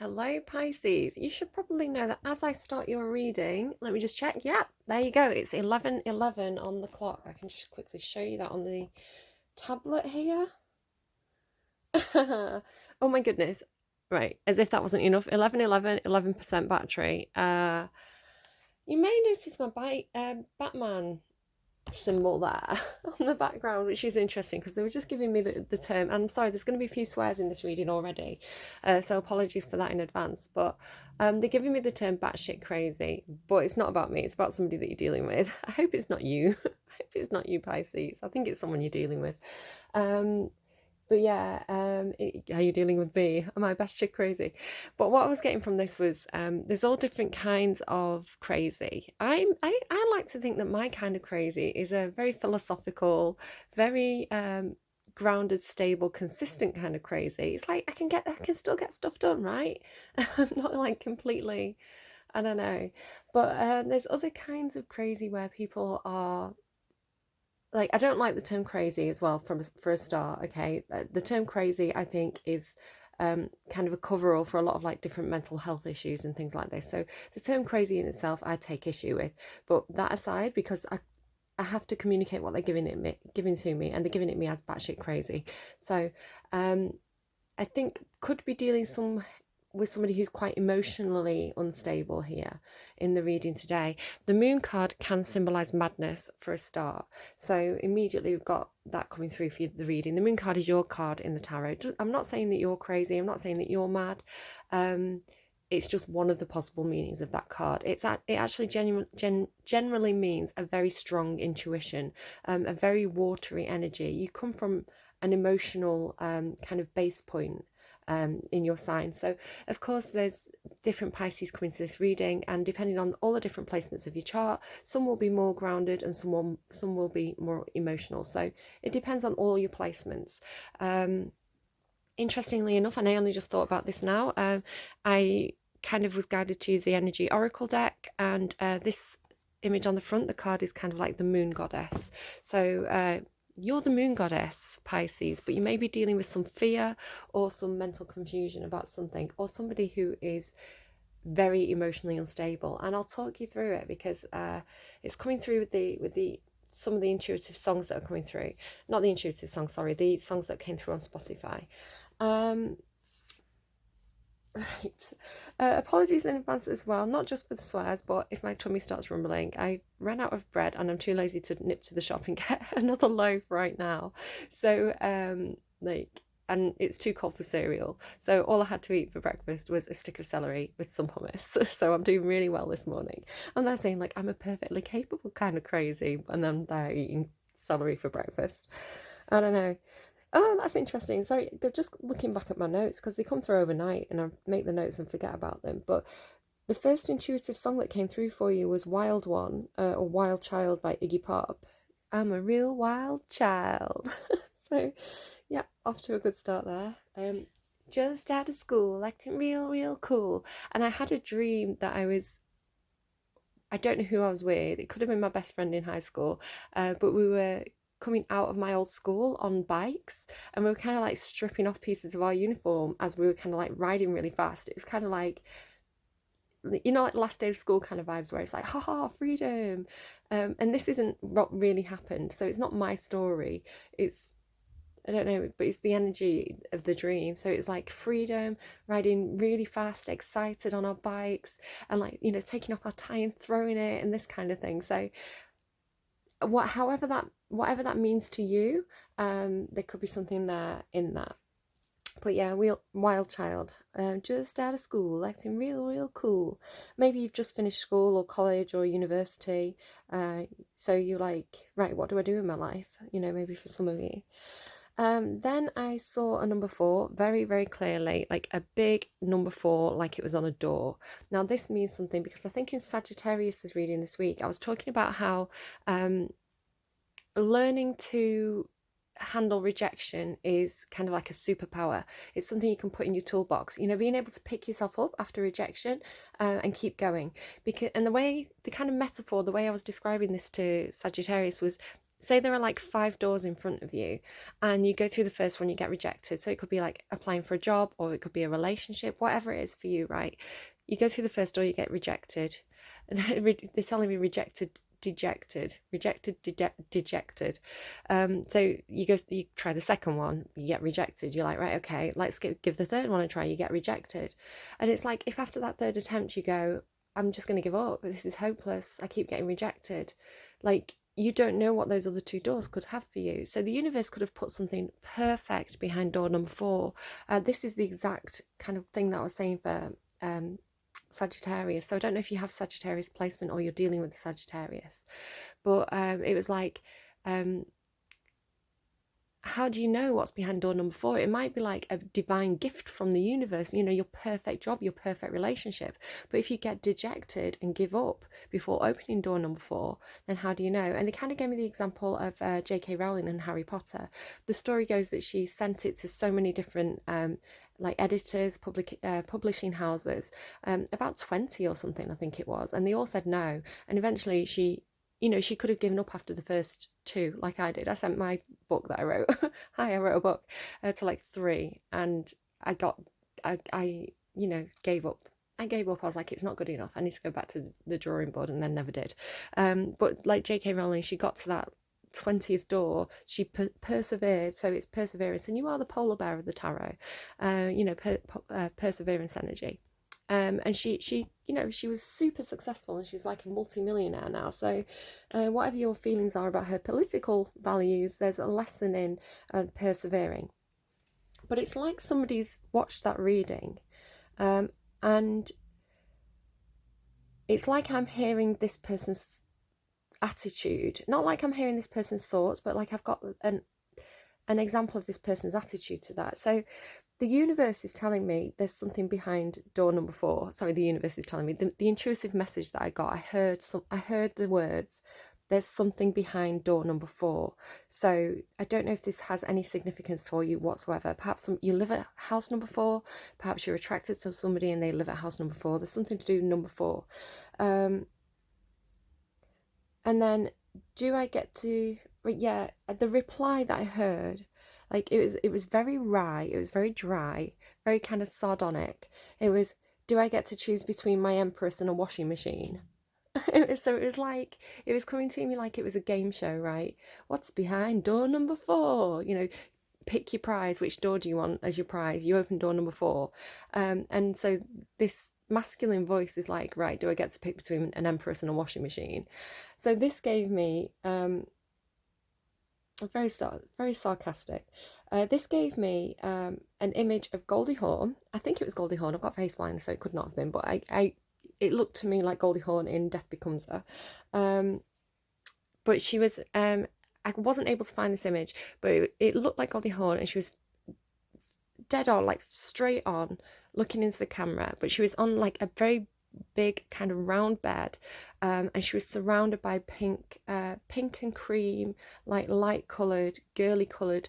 Hello, Pisces. You should probably know that as I start your reading, let me just check. Yep, there you go. It's 11:11 on the clock. I can just quickly show you that on the tablet here. Oh my goodness. Right, as if that wasn't enough. 11:11, 11% battery. You may notice my Batman symbol there on the background, which is interesting because they were just giving me the term. And I'm sorry, there's going to be a few swears in this reading already, so apologies for that in advance. But they're giving me the term batshit crazy, but it's not about me, it's about somebody that you're dealing with. I hope it's not you. I hope it's not you, Pisces. I think it's someone you're dealing with. But yeah, are you dealing with me? Am I batshit crazy? But what I was getting from this was there's all different kinds of crazy. I like to think that my kind of crazy is a very philosophical, very grounded, stable, consistent kind of crazy. It's like I can still get stuff done, right? I'm not like completely, I don't know. But there's other kinds of crazy where people are like, I don't like the term crazy as well for a start. Okay, the term crazy I think is kind of a coverall for a lot of like different mental health issues and things like this. So the term crazy in itself I take issue with, but that aside, because I have to communicate what they're giving to me, and they're giving it me as batshit crazy. So I think could be dealing with somebody who's quite emotionally unstable here in the reading today. The moon card can symbolize madness for a start. So immediately we've got that coming through for the reading. The moon card is your card in the tarot. I'm not saying that you're crazy. I'm not saying that you're mad. It's just one of the possible meanings of that card. It actually generally means a very strong intuition, a very watery energy. You come from an emotional kind of base point in your sign. So of course there's different Pisces coming to this reading, and depending on all the different placements of your chart, some will be more grounded and some will be more emotional. So it depends on all your placements. Interestingly enough, and I only just thought about this now, I kind of was guided to use the energy oracle deck, and this image on the front, the card is kind of like the moon goddess. So you're the moon goddess, Pisces, but you may be dealing with some fear or some mental confusion about something, or somebody who is very emotionally unstable. And I'll talk you through it because it's coming through with the some of the intuitive songs that are coming through. Not the intuitive songs, sorry, the songs that came through on Spotify. Right. Apologies in advance as well, not just for the swears, but if my tummy starts rumbling. I ran out of bread and I'm too lazy to nip to the shop and get another loaf right now. So, and it's too cold for cereal. So all I had to eat for breakfast was a stick of celery with some hummus. So I'm doing really well this morning. And they're saying like I'm a perfectly capable kind of crazy, and then they're eating celery for breakfast. I don't know. Oh, that's interesting. Sorry, they're just looking back at my notes because they come through overnight and I make the notes and forget about them. But the first intuitive song that came through for you was Wild One, or Wild Child by Iggy Pop. I'm a real wild child. So, yeah, off to a good start there. Just out of school, acting real cool. And I had a dream that I don't know who I was with. It could have been my best friend in high school, but we were coming out of my old school on bikes, and we were kind of like stripping off pieces of our uniform as we were kind of like riding really fast. It was kind of like, you know, like last day of school kind of vibes where it's like, haha, freedom. And this isn't what really happened, so it's not my story. It's, I don't know, but it's the energy of the dream. So it's like freedom, riding really fast, excited on our bikes, and like, you know, taking off our tie and throwing it and this kind of thing. So whatever that means to you, there could be something there in that. But yeah, wild child, just out of school, acting real cool. Maybe you've just finished school or college or university, so you're like, right, what do I do in my life? You know, maybe for some of you. Then I saw a number 4 very clearly, like a big number 4, like it was on a door. Now this means something because I think in Sagittarius's reading this week, I was talking about how learning to handle rejection is kind of like a superpower. It's something you can put in your toolbox, you know, being able to pick yourself up after rejection and keep going. And the kind of metaphor, the way I was describing this to Sagittarius was say there are like 5 doors in front of you, and you go through the first one, you get rejected. So it could be like applying for a job, or it could be a relationship, whatever it is for you, right? You go through the first door, you get rejected. They're telling me rejected, dejected, dejected. So you try the second one, you get rejected. You're like, right, okay, let's give the third one a try. You get rejected. And it's like, if after that third attempt you go, I'm just going to give up, this is hopeless, I keep getting rejected, like, you don't know what those other 2 doors could have for you. So the universe could have put something perfect behind door number 4. This is the exact kind of thing that I was saying for Sagittarius. So I don't know if you have Sagittarius placement or you're dealing with the Sagittarius, but it was like, how do you know what's behind door number 4? It might be like a divine gift from the universe, you know, your perfect job, your perfect relationship. But if you get dejected and give up before opening door number 4, then how do you know? And they kind of gave me the example of J.K. Rowling and Harry Potter. The story goes that she sent it to so many different like editors, publishing houses, about 20 or something, I think it was. And they all said no. And eventually she could have given up after the first 2, like I did. I sent my book that I wrote. I wrote a book to like 3, and I gave up. I gave up. I was like, it's not good enough. I need to go back to the drawing board, and then never did. But like J.K. Rowling, she got to that 20th door. She persevered. So it's perseverance, and you are the polar bear of the tarot. Perseverance energy. And she was super successful, and she's like a multi-millionaire now. So whatever your feelings are about her political values, there's a lesson in persevering. But it's like somebody's watched that reading, and it's like I'm hearing this person's attitude, not like I'm hearing this person's thoughts, but like I've got an example of this person's attitude to that. So the universe is telling me there's something behind door number 4. Sorry, the universe is telling me the intuitive message that I got. I heard the words, there's something behind door number 4. So I don't know if this has any significance for you whatsoever. Perhaps you live at house number 4. Perhaps you're attracted to somebody and they live at house number 4. There's something to do with number 4. And then do I get to... Yeah, the reply that I heard, like it was very wry, it was very dry, very kind of sardonic. It was, do I get to choose between my Empress and a washing machine? So it was like, it was coming to me like it was a game show, right? What's behind door number 4? Pick your prize. Which door do you want as your prize? You open door number 4. And so this masculine voice is like, right, do I get to pick between an Empress and a washing machine? So this gave me... very sarcastic. This gave me an image of Goldie Hawn. I think it was Goldie Hawn. I've got face blind, so it could not have been, but it looked to me like Goldie Hawn in Death Becomes Her. But she was, I wasn't able to find this image, but it looked like Goldie Hawn, and she was dead on, like straight on, looking into the camera, but she was on like a very big kind of round bed, and she was surrounded by pink and cream, like light coloured, girly coloured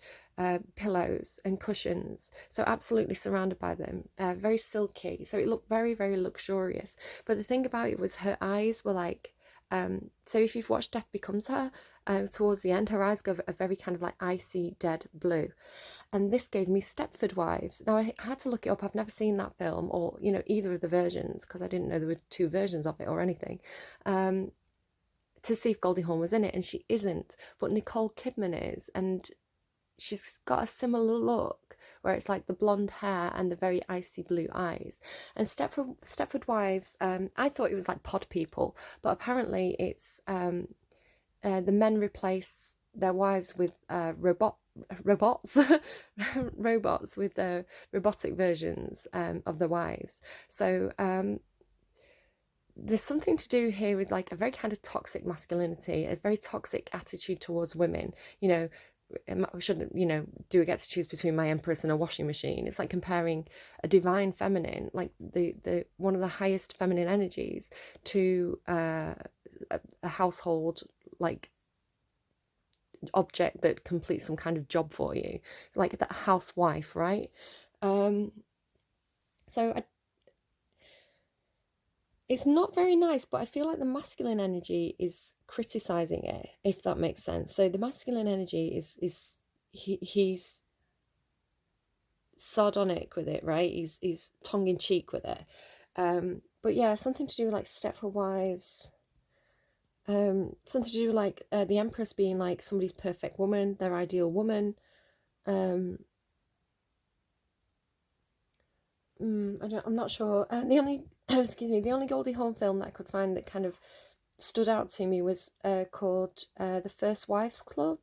pillows and cushions. So absolutely surrounded by them, very silky. So it looked very, very luxurious. But the thing about it was her eyes were like, so if you've watched Death Becomes Her, towards the end, her eyes go a very kind of like icy dead blue. And this gave me Stepford Wives. Now I had to look it up. I've never seen that film, or either of the versions, because I didn't know there were 2 versions of it or anything, to see if Goldie Hawn was in it, and she isn't, but Nicole Kidman is, and she's got a similar look where it's like the blonde hair and the very icy blue eyes. And Stepford Wives, I thought it was like Pod People, but apparently it's the men replace their wives with robots robots with robotic versions of the wives. So there's something to do here with like a very kind of toxic masculinity, a very toxic attitude towards women. Shouldn't, do I get to choose between my Empress and a washing machine? It's like comparing a divine feminine, like the one of the highest feminine energies, to a household like object that completes some kind of job for you, like that housewife, right? So it's not very nice, but I feel like the masculine energy is criticizing it, if that makes sense. So the masculine energy is he's sardonic with it, right? He's tongue in cheek with it. But yeah, something to do with like Stepford Wives. Something to do with like the Empress being like somebody's perfect woman, their ideal woman. I'm not sure. The only excuse me, the only Goldie Hawn film that I could find that kind of stood out to me was called The First Wives Club.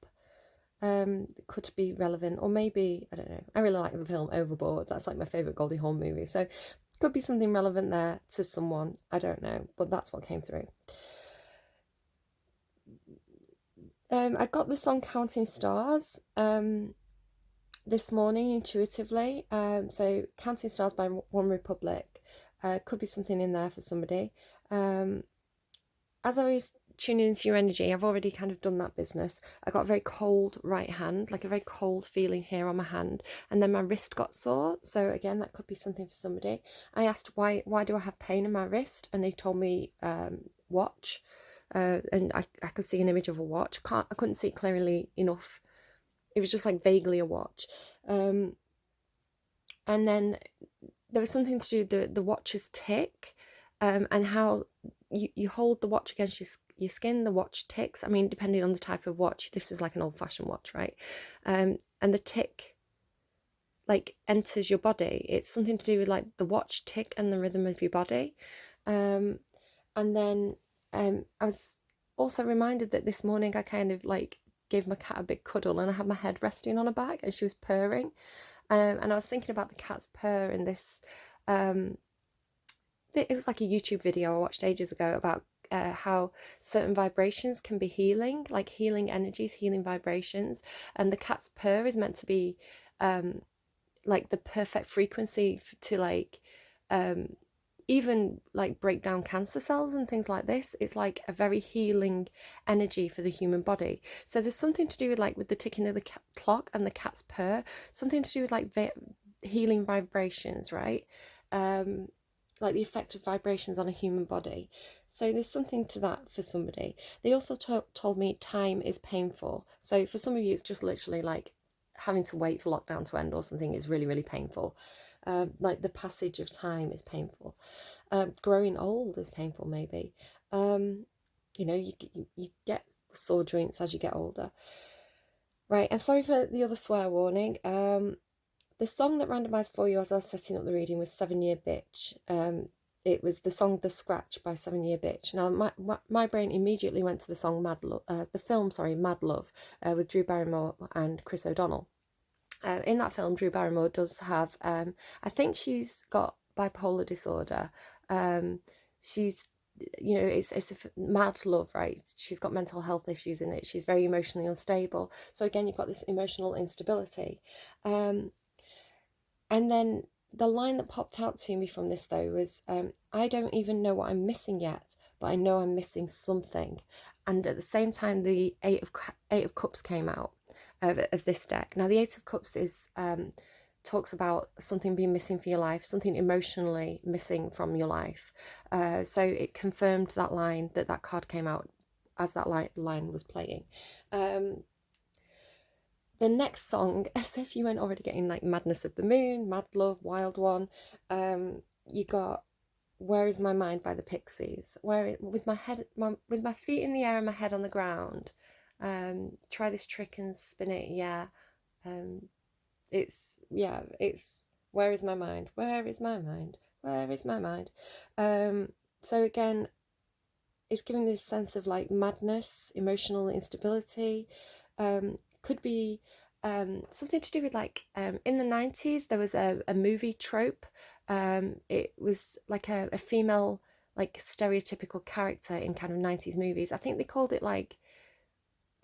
Could be relevant, or maybe, I don't know. I really like the film Overboard. That's like my favourite Goldie Hawn movie. So could be something relevant there to someone. I don't know, but that's what came through. I got the song Counting Stars this morning intuitively. So Counting Stars by One Republic could be something in there for somebody. As I was tuning into your energy, I've already kind of done that business. I got a very cold right hand, like a very cold feeling here on my hand, and then my wrist got sore. So again, that could be something for somebody. I asked why do I have pain in my wrist, and they told me watch. And I could see an image of a watch. I couldn't see it clearly enough. It was just like vaguely a watch. And then there was something to do with the watch's tick, and how you hold the watch against your skin, the watch ticks. I mean, depending on the type of watch, this was like an old-fashioned watch, right? And the tick like enters your body. It's something to do with like the watch tick and the rhythm of your body. And then I was also reminded that this morning I kind of like gave my cat a big cuddle, and I had my head resting on her back, and she was purring. And I was thinking about the cat's purr in this. It was like a YouTube video I watched ages ago about how certain vibrations can be healing, like healing energies, healing vibrations. And the cat's purr is meant to be like the perfect frequency to like even like break down cancer cells and things like this. It's like a very healing energy for the human body. So there's something to do with like with the ticking of the clock and the cat's purr, something to do with like healing vibrations, right? Like the effect of vibrations on a human body. So there's something to that for somebody. They also told me time is painful. So for some of you, it's just literally like having to wait for lockdown to end or something is really, really painful. Like the passage of time is painful. Growing old is painful, maybe. You know, you get sore joints as you get older. Right, I'm sorry for the other swear warning. The song that randomised for you as I was setting up the reading was 7 Year Bitch. It was the song The Scratch by 7 Year Bitch. Now, my brain immediately went to the song Mad Love, with Drew Barrymore and Chris O'Donnell. In that film, Drew Barrymore does have, I think she's got bipolar disorder. She's, you know, it's a mad love, right? She's got mental health issues in it. She's very emotionally unstable. So again, you've got this emotional instability. And then the line that popped out to me from this, though, was, I don't even know what I'm missing yet, but I know I'm missing something. And at the same time, the Eight of Cups came out of this deck. Now, the Eight of Cups is talks about something being missing for your life, something emotionally missing from your life. So it confirmed that line, that card came out as that line was playing. The next song, as if you weren't already getting like Madness of the Moon, Mad Love, Wild One, you got Where Is My Mind by the Pixies. With my feet in the air and my head on the ground. Try this trick and spin it, yeah. It's Where Is My Mind? Where is my mind? Where is my mind? So again, it's giving this sense of like madness, emotional instability. Could be something to do with like in the 90s there was a movie trope. It was like a female like stereotypical character in kind of 90s movies. I think they called it like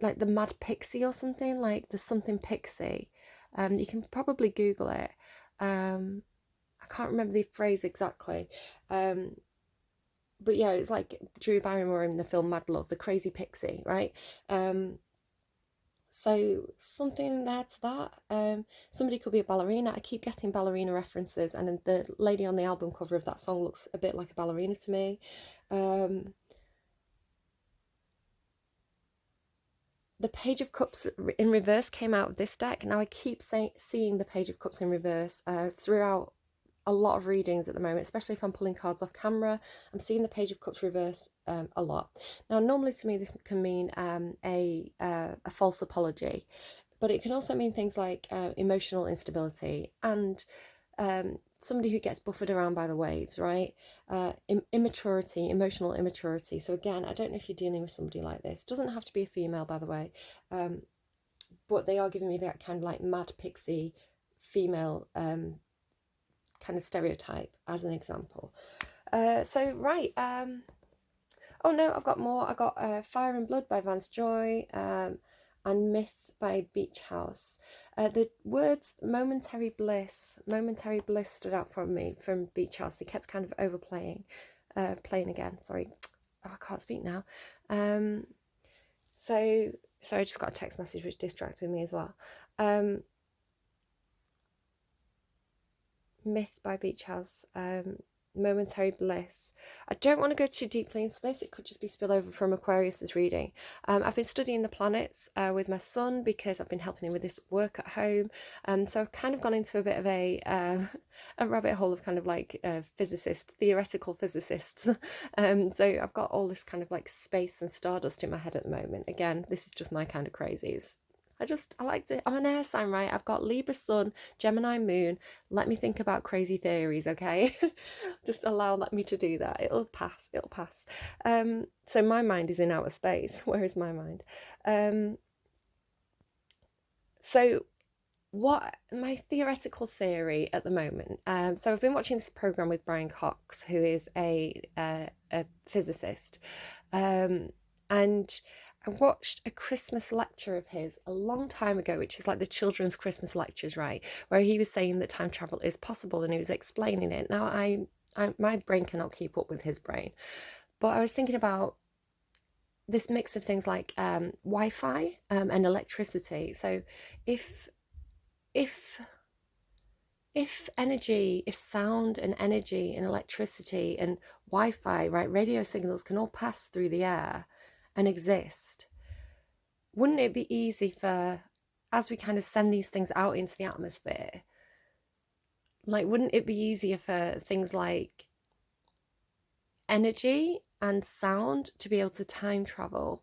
the Mad Pixie or something, like the something Pixie. You can probably Google it. I can't remember the phrase exactly. But yeah, it's like Drew Barrymore in the film Mad Love, the crazy pixie, right? So something there to that. Somebody could be a ballerina. I keep getting ballerina references, and the lady on the album cover of that song looks a bit like a ballerina to me. The Page of Cups in reverse came out of this deck. Now I keep seeing the Page of Cups in reverse throughout a lot of readings at the moment, especially if I'm pulling cards off camera. I'm seeing the Page of Cups reversed a lot. Now, normally to me, this can mean a false apology, but it can also mean things like emotional instability and somebody who gets buffered around by the waves, right? Immaturity, emotional immaturity. So again, I don't know if you're dealing with somebody like this. Doesn't have to be a female, by the way, but they are giving me that kind of like mad pixie female kind of stereotype as an example. So right, oh no, I've got more. I got Fire and Blood by Vance and Myth by Beach House. The words momentary bliss stood out for me from Beach House. They kept kind of overplaying, playing again. Sorry, oh, I can't speak now. So sorry, I just got a text message which distracted me as well. Myth by Beach House, Momentary Bliss. I don't want to go too deeply into this. It could just be spillover from Aquarius's reading. I've been studying the planets with my son because I've been helping him with this work at home. So I've kind of gone into a bit of a rabbit hole of kind of like theoretical physicists. So I've got all this kind of like space and stardust in my head at the moment. Again, this is just my kind of crazies. I like to, I'm an air sign, right? I've got Libra sun, Gemini moon. Let me think about crazy theories, okay? Just allow me to do that. It'll pass. So my mind is in outer space. Where is my mind? So what my theoretical theory at the moment, so I've been watching this program with Brian Cox, who is a physicist, and I watched a Christmas lecture of his a long time ago, which is like the children's Christmas lectures, right? Where he was saying that time travel is possible and he was explaining it. Now, my brain cannot keep up with his brain. But I was thinking about this mix of things like Wi-Fi and electricity. So if energy, if sound and energy and electricity and Wi-Fi, right, radio signals can all pass through the air and exist, wouldn't it be easy for, as we kind of send these things out into the atmosphere, like wouldn't it be easier for things like energy and sound to be able to time travel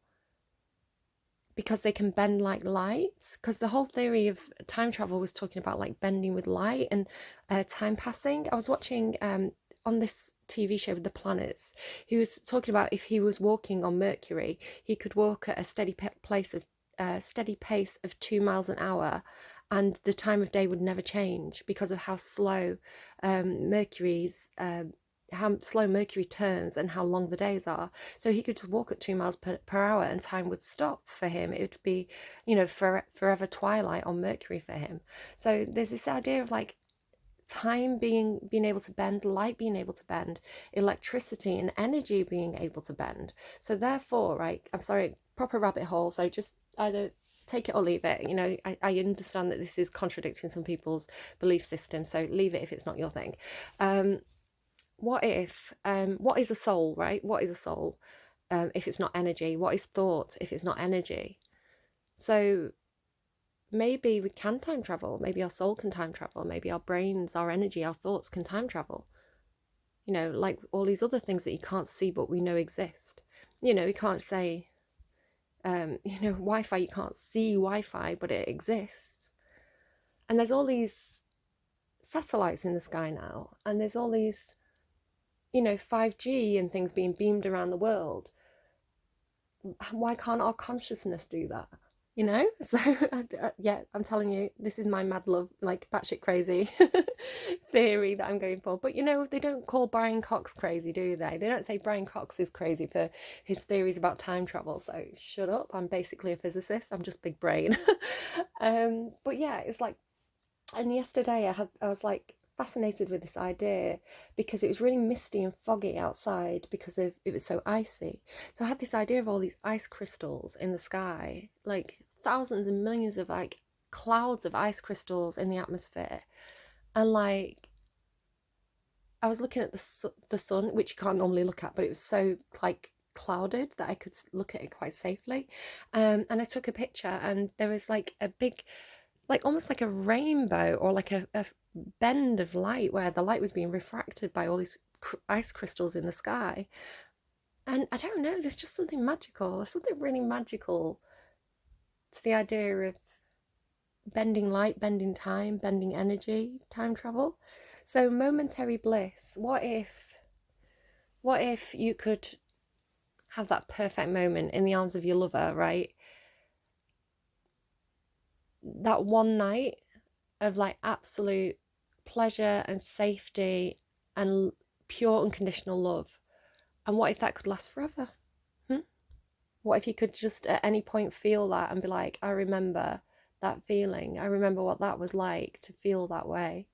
because they can bend like light? Because the whole theory of time travel was talking about like bending with light and time passing. I was watching on this TV show with the planets, he was talking about if he was walking on Mercury, he could walk at a steady pace of 2 miles an hour, and the time of day would never change because of how slow Mercury turns and how long the days are. So he could just walk at 2 miles per hour and time would stop for him. It would be, forever twilight on Mercury for him. So there's this idea of like time being able to bend, light being able to bend, electricity and energy being able to bend. So therefore, right, I'm sorry, proper rabbit hole, so just either take it or leave it. I understand that this is contradicting some people's belief system, so leave it if it's not your thing. What is a soul, right? What is a soul if it's not energy? What is thought if it's not energy? So maybe we can time travel. Maybe our soul can time travel. Maybe our brains, our energy, our thoughts can time travel. Like all these other things that you can't see but we know exist. You can't say, Wi-Fi, you can't see Wi-Fi, but it exists. And there's all these satellites in the sky now, and there's all these, 5G and things being beamed around the world. Why can't our consciousness do that? So yeah, I'm telling you, this is my mad love, like batshit crazy theory that I'm going for. But they don't call Brian Cox crazy, do they? They don't say Brian Cox is crazy for his theories about time travel. So shut up, I'm basically a physicist, I'm just big brain. But yeah, it's like, and yesterday I was like fascinated with this idea because it was really misty and foggy outside because it was so icy. So I had this idea of all these ice crystals in the sky, like thousands and millions of like clouds of ice crystals in the atmosphere. And like, I was looking at the sun, which you can't normally look at, but it was so like clouded that I could look at it quite safely. And I took a picture, and there was like a big, like almost like a rainbow, or like a bend of light where the light was being refracted by all these ice crystals in the sky. And I don't know, there's just something magical. There's something really magical to the idea of bending light, bending time, bending energy, time travel. So momentary bliss. What if you could have that perfect moment in the arms of your lover, right? That one night of like absolute pleasure and safety and pure unconditional love. And what if that could last forever? What if you could just at any point feel that and be like, I remember that feeling. I remember what that was like to feel that way.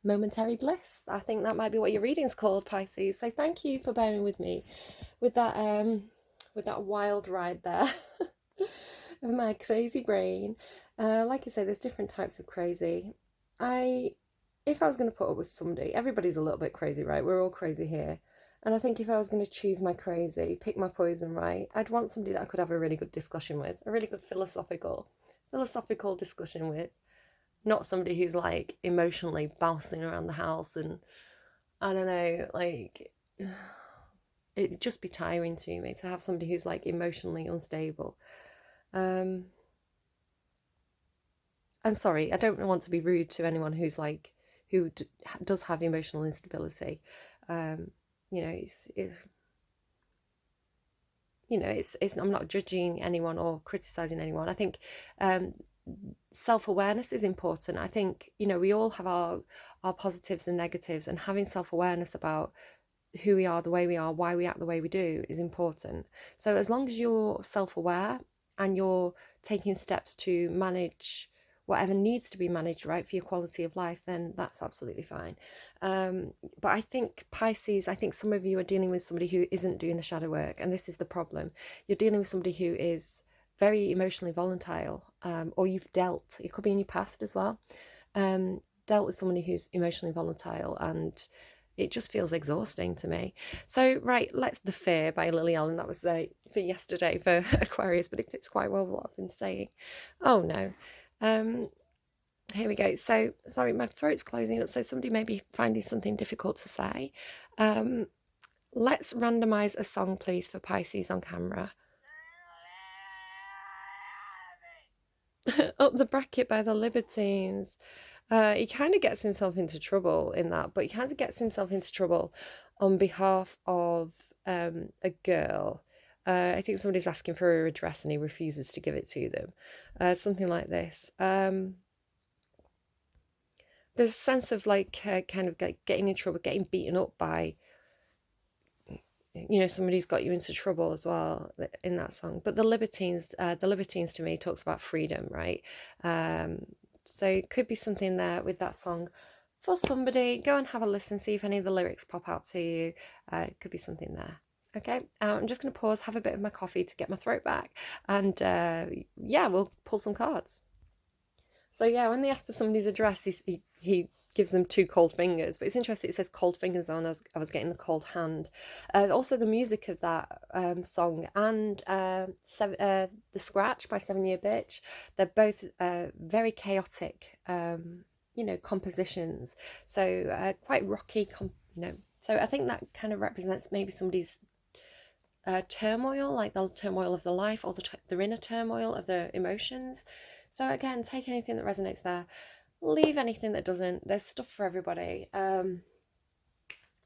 Momentary bliss. I think that might be what your reading's called, Pisces. So thank you for bearing with me with that wild ride there of my crazy brain. Like I say, there's different types of crazy. If I was going to put up with somebody, everybody's a little bit crazy, right? We're all crazy here. And I think if I was going to choose my crazy, pick my poison, right, I'd want somebody that I could have a really good discussion with, a really good philosophical discussion with. Not somebody who's like emotionally bouncing around the house and, I don't know, like, it'd just be tiring to me to have somebody who's like emotionally unstable. And sorry, I don't want to be rude to anyone who's like, who does have emotional instability. I'm not judging anyone or criticizing anyone. I think self-awareness is important. I think, we all have our positives and negatives, and having self-awareness about who we are, the way we are, why we act the way we do is important. So as long as you're self-aware and you're taking steps to manage whatever needs to be managed, right, for your quality of life, then that's absolutely fine. But I think Pisces, some of you are dealing with somebody who isn't doing the shadow work, and this is the problem. You're dealing with somebody who is very emotionally volatile, or you've dealt, it could be in your past as well, dealt with somebody who's emotionally volatile, and it just feels exhausting to me. So, right, let's The Fear by Lily Allen. That was for yesterday for Aquarius, but it fits quite well with what I've been saying. Oh no. Here we go. So, sorry, my throat's closing up, so somebody may be finding something difficult to say. Let's randomize a song, please, for Pisces on camera. Up the Bracket by the Libertines. He kind of gets himself into trouble in that, but he kind of gets himself into trouble on behalf of a girl. I think somebody's asking for her address and he refuses to give it to them. Something like this. There's a sense of like kind of getting in trouble, getting beaten up by, somebody's got you into trouble as well in that song. But the Libertines to me talks about freedom, right? So it could be something there with that song for somebody. Go and have a listen, see if any of the lyrics pop out to you. It could be something there. Okay, I'm just going to pause, have a bit of my coffee to get my throat back, and we'll pull some cards. So yeah, when they ask for somebody's address, he gives them two cold fingers, but it's interesting, it says cold fingers on, I was getting the cold hand. Also the music of that song and The Scratch by 7 Year Bitch, they're both very chaotic, compositions, so quite rocky, so I think that kind of represents maybe somebody's turmoil, like the turmoil of the life, or the inner turmoil of their emotions. So again, take anything that resonates there, leave anything that doesn't. There's stuff for everybody.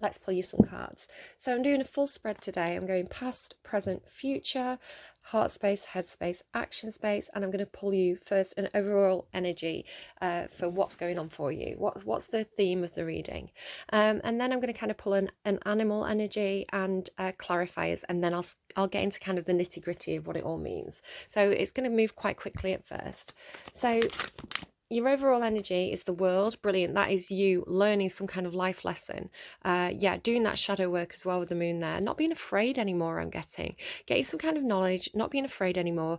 Let's pull you some cards. So I'm doing a full spread today. I'm going past, present, future, heart space, head space, action space, and I'm going to pull you first an overall energy for what's going on for you. What's the theme of the reading? And then I'm going to kind of pull an animal energy and clarifiers, and then I'll get into kind of the nitty gritty of what it all means. So it's going to move quite quickly at first. So your overall energy is the world. Brilliant. That is you learning some kind of life lesson. Yeah, doing that shadow work as well with the moon there. Not being afraid anymore, I'm getting some kind of knowledge, not being afraid anymore,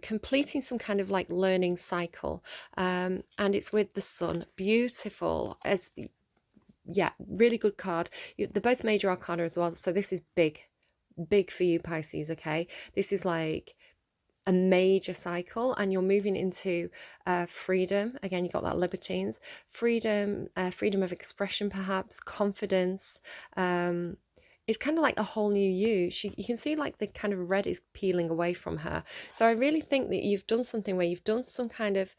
completing some kind of like learning cycle. And it's with the sun. Beautiful. As yeah, really good card. They're both major arcana as well. So this is big for you, Pisces. Okay. This is like a major cycle, and you're moving into freedom again. You got that libertines, freedom, freedom of expression, perhaps confidence. It's kind of like a whole new you. You can see like the kind of red is peeling away from her. So I really think that you've done something where you've done some kind of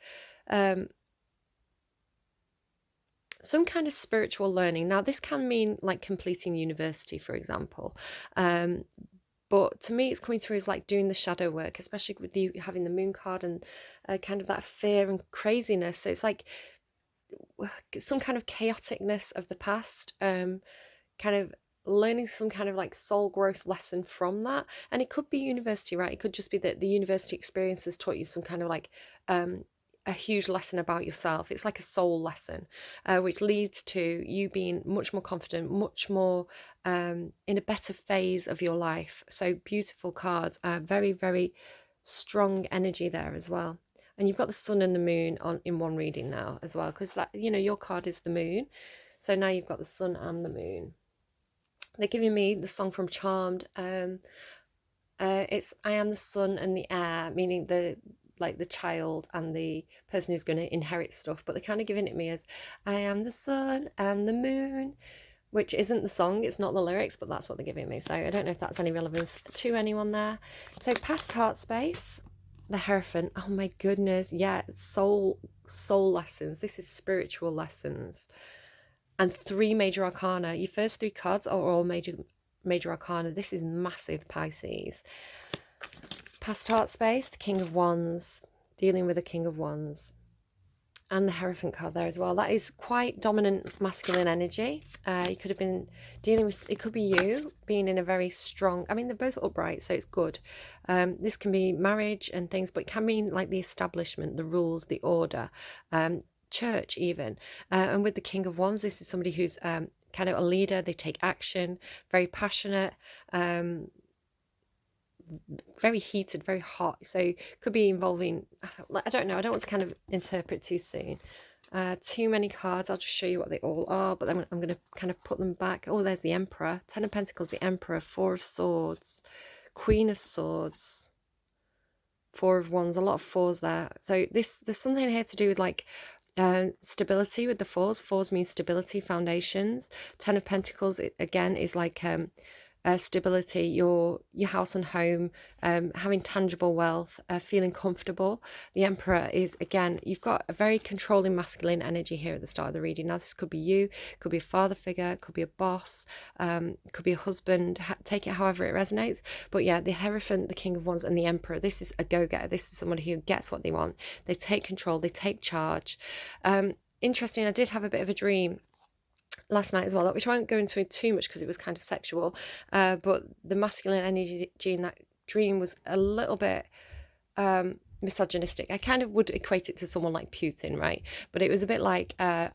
spiritual learning. Now this can mean like completing university, for example. But to me, it's coming through as like doing the shadow work, especially with you having the moon card and kind of that fear and craziness. So it's like some kind of chaoticness of the past, kind of learning some kind of like soul growth lesson from that. And it could be university, right? It could just be that the university experience has taught you some kind of like a huge lesson about yourself. It's like a soul lesson, which leads to you being much more confident, much more in a better phase of your life. So beautiful cards, very, very strong energy there as well. And you've got the sun and the moon on in one reading now as well, because that, you know, your card is the moon. So now you've got the sun and the moon. They're giving me the song from Charmed. It's I am the sun and the air, meaning the child and the person who's going to inherit stuff, but they're kind of giving it me as I am the sun and the moon, which isn't the song, it's not the lyrics, but that's what they're giving me. So I don't know if that's any relevance to anyone there. So past heart space, the Hierophant. Oh my goodness, yeah, soul lessons. This is spiritual lessons. And 3 major arcana. Your first 3 cards are all major arcana. This is massive, Pisces. Past heart space, the King of Wands, dealing with the King of Wands, and the Hierophant card there as well. That is quite dominant masculine energy. You could have been dealing with, it could be you being in a very strong, I mean, they're both upright, so it's good. This can be marriage and things, but it can mean like the establishment, the rules, the order, church even. And with the King of Wands, this is somebody who's kind of a leader. They take action, very passionate, very heated, very hot. So could be involving, I don't know, I don't want to kind of interpret too soon. Too many cards. I'll just show you what they all are, but then I'm going to kind of put them back. Oh, there's the Emperor, 10 of Pentacles, the Emperor, 4 of Swords, Queen of Swords, 4 of Wands, a lot of 4s there. So there's something here to do with like stability with the 4s. 4s mean stability, foundations. 10 of Pentacles, it, again, is like stability, your house and home, having tangible wealth, feeling comfortable. The Emperor is, again, you've got a very controlling masculine energy here at the start of the reading. Now this could be you, could be a father figure, could be a boss, could be a husband. Take it however it resonates. But yeah, the Hierophant, the King of Wands, and the Emperor, this is a go-getter. This is somebody who gets what they want. They take control, they take charge. Interesting, I did have a bit of a dream last night as well, which I won't go into too much because it was kind of sexual, but the masculine energy in that dream was a little bit misogynistic. I kind of would equate it to someone like Putin, right? But it was a bit like I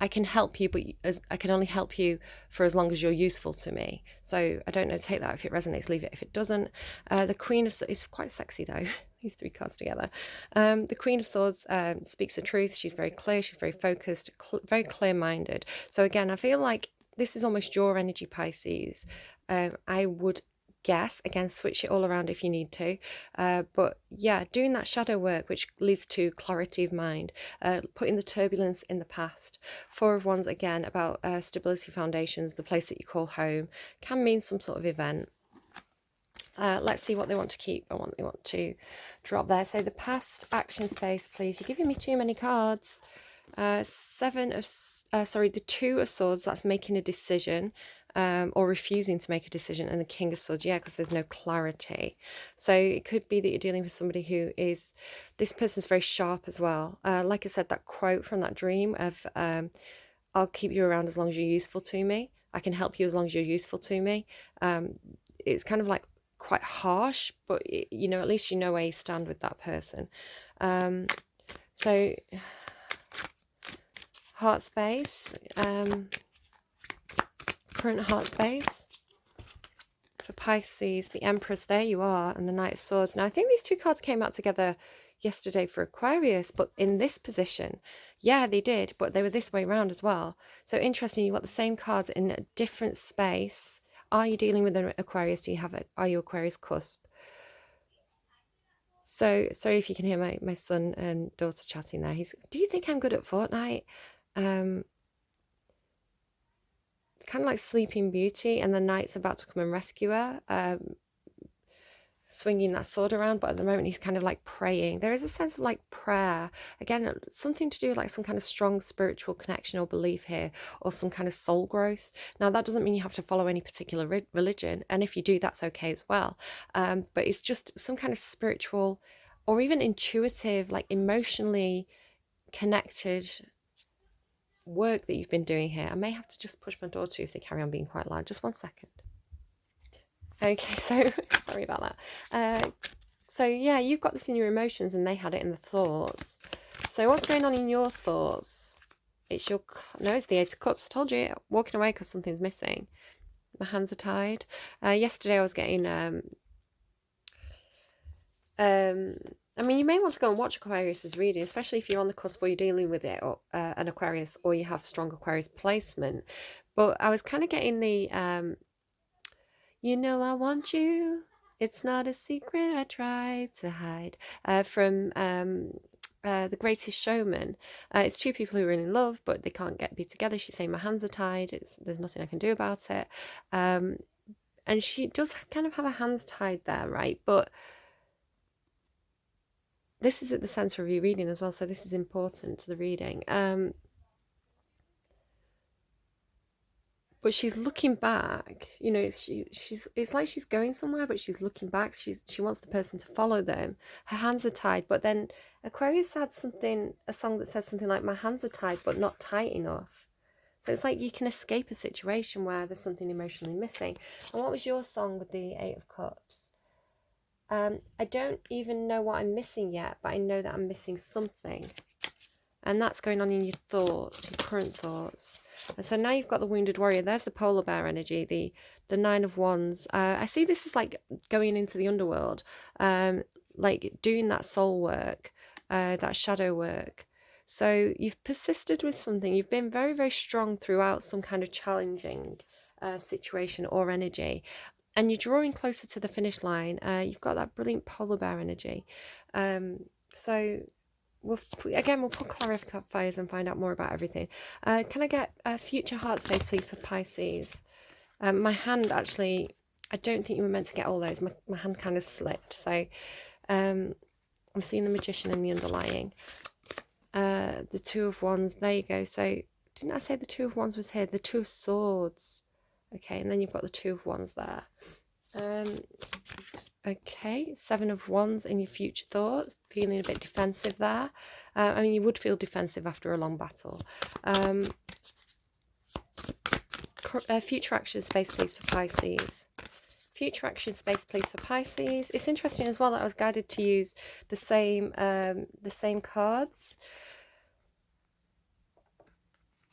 can help you, but I can only help you for as long as you're useful to me. So I don't know, take that if it resonates, leave it if it doesn't. The Queen of Swords is quite sexy though, these 3 cards together. The Queen of Swords speaks the truth. She's very clear, she's very focused, very clear-minded. So again, I feel like this is almost your energy, Pisces. I would guess, again, switch it all around if you need to, but yeah, doing that shadow work, which leads to clarity of mind, putting the turbulence in the past. 4 of Wands, again, about stability, foundations, the place that you call home, can mean some sort of event. Let's see what they want to keep and what they want to drop there. So the past action space, please. You're giving me too many cards. The 2 of Swords, that's making a decision, or refusing to make a decision, and the King of Swords, yeah, because there's no clarity. So it could be that you're dealing with somebody who is, this person's very sharp as well. Like I said, that quote from that dream of, I'll keep you around as long as you're useful to me. I can help you as long as you're useful to me. It's kind of like quite harsh, but you know, at least you know where you stand with that person. So heart space, current heart space for Pisces, the Empress, there you are, and the Knight of Swords. Now I think these two cards came out together yesterday for Aquarius, but in this position, yeah, they did, but they were this way around as well. So interesting, you've got the same cards in a different space. Are you dealing with an Aquarius? Do you have it? Are you Aquarius cusp? So sorry if you can hear my son and daughter chatting there. Do you think I'm good at Fortnite? Kind of like Sleeping Beauty, and the knight's about to come and rescue her, swinging that sword around, but at the moment he's kind of like praying. There is a sense of like prayer, again, something to do with like some kind of strong spiritual connection or belief here, or some kind of soul growth. Now that doesn't mean you have to follow any particular religion, and if you do, that's okay as well, but it's just some kind of spiritual or even intuitive, like emotionally connected work that you've been doing here. I may have to just push my door to if they carry on being quite loud. Just 1 second. Okay, so sorry about that. So yeah, you've got this in your emotions and they had it in the thoughts. So what's going on in your thoughts? It's the Eight of Cups. I told you, walking away because something's missing. My hands are tied. Yesterday I was getting I mean, you may want to go and watch Aquarius's reading, especially if you're on the cusp or you're dealing with it, or an Aquarius, or you have strong Aquarius placement. But I was kind of getting the, you know, I want you. It's not a secret I tried to hide. From The Greatest Showman. It's two people who are in love, but they can't be together. She's saying my hands are tied. There's nothing I can do about it. And she does kind of have her hands tied there, right? But this is at the center of your reading as well, so this is important to the reading. But she's looking back, you know, it's like she's going somewhere, but she's looking back. She wants the person to follow them. Her hands are tied, but then Aquarius had a song that says something like, my hands are tied, but not tight enough. So it's like you can escape a situation where there's something emotionally missing. And what was your song with the Eight of Cups? I don't even know what I'm missing yet, but I know that I'm missing something. And that's going on in your thoughts, your current thoughts. And so now you've got the Wounded Warrior. There's the Polar Bear energy, the Nine of Wands. I see this as like going into the underworld, like doing that soul work, that shadow work. So you've persisted with something. You've been very, very strong throughout some kind of challenging situation or energy. And you're drawing closer to the finish line. You've got that brilliant polar bear energy. So we'll put clarifiers and find out more about everything. Can I get a future heart space, please, for Pisces? My hand, actually, I don't think you were meant to get all those. My hand kind of slipped. So I'm seeing the Magician and the underlying. The Two of Wands, there you go. So didn't I say the Two of Wands was here? The Two of Swords. Okay, and then you've got the Two of Wands there. Okay, Seven of Wands in your future thoughts, feeling a bit defensive there. I mean, you would feel defensive after a long battle. Future action space, please, for Pisces. Future action space, please, for Pisces. It's interesting as well that I was guided to use the same cards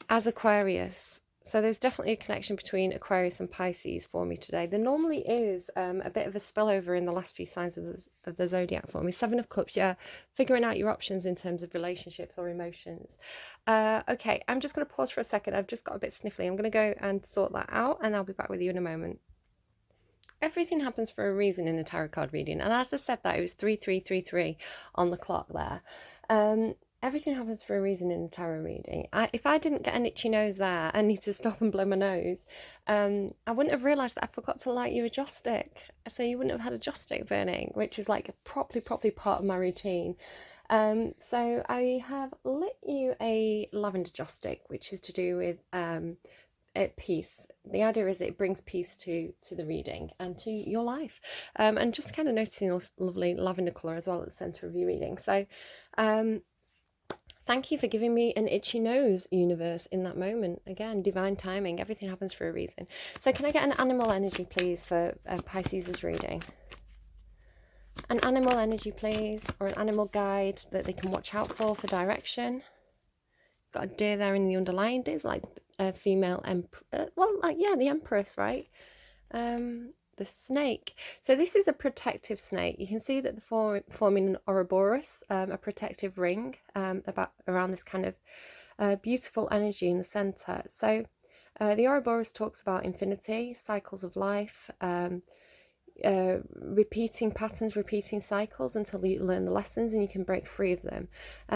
as Aquarius. So there's definitely a connection between Aquarius and Pisces for me today. There normally is a bit of a spillover in the last few signs of the zodiac for me. Seven of Cups, yeah, figuring out your options in terms of relationships or emotions. Okay, I'm just going to pause for a second. I've just got a bit sniffly. I'm going to go and sort that out, and I'll be back with you in a moment. Everything happens for a reason in a tarot card reading, and as I said that, it was 3333 on the clock there. Everything happens for a reason in a tarot reading. If I didn't get an itchy nose there, I need to stop and blow my nose. I wouldn't have realised that I forgot to light you a joss stick. So you wouldn't have had a joss stick burning, which is like a properly part of my routine. So I have lit you a lavender joss stick, which is to do with peace. The idea is it brings peace to the reading and to your life. And just kind of noticing this lovely lavender colour as well at the centre of your reading. So thank you for giving me an itchy nose, universe, in that moment. Again, divine timing. Everything happens for a reason. So can I get an animal energy, please, for Pisces' reading? An animal energy, please, or an animal guide that they can watch out for direction. Got a deer there in the underlying. Deer's like a female well, like, yeah, the empress, right? The snake. So this is a protective snake. You can see that they're forming an Ouroboros, a protective ring around this kind of beautiful energy in the center. So the Ouroboros talks about infinity, cycles of life, repeating patterns, repeating cycles until you learn the lessons and you can break free of them.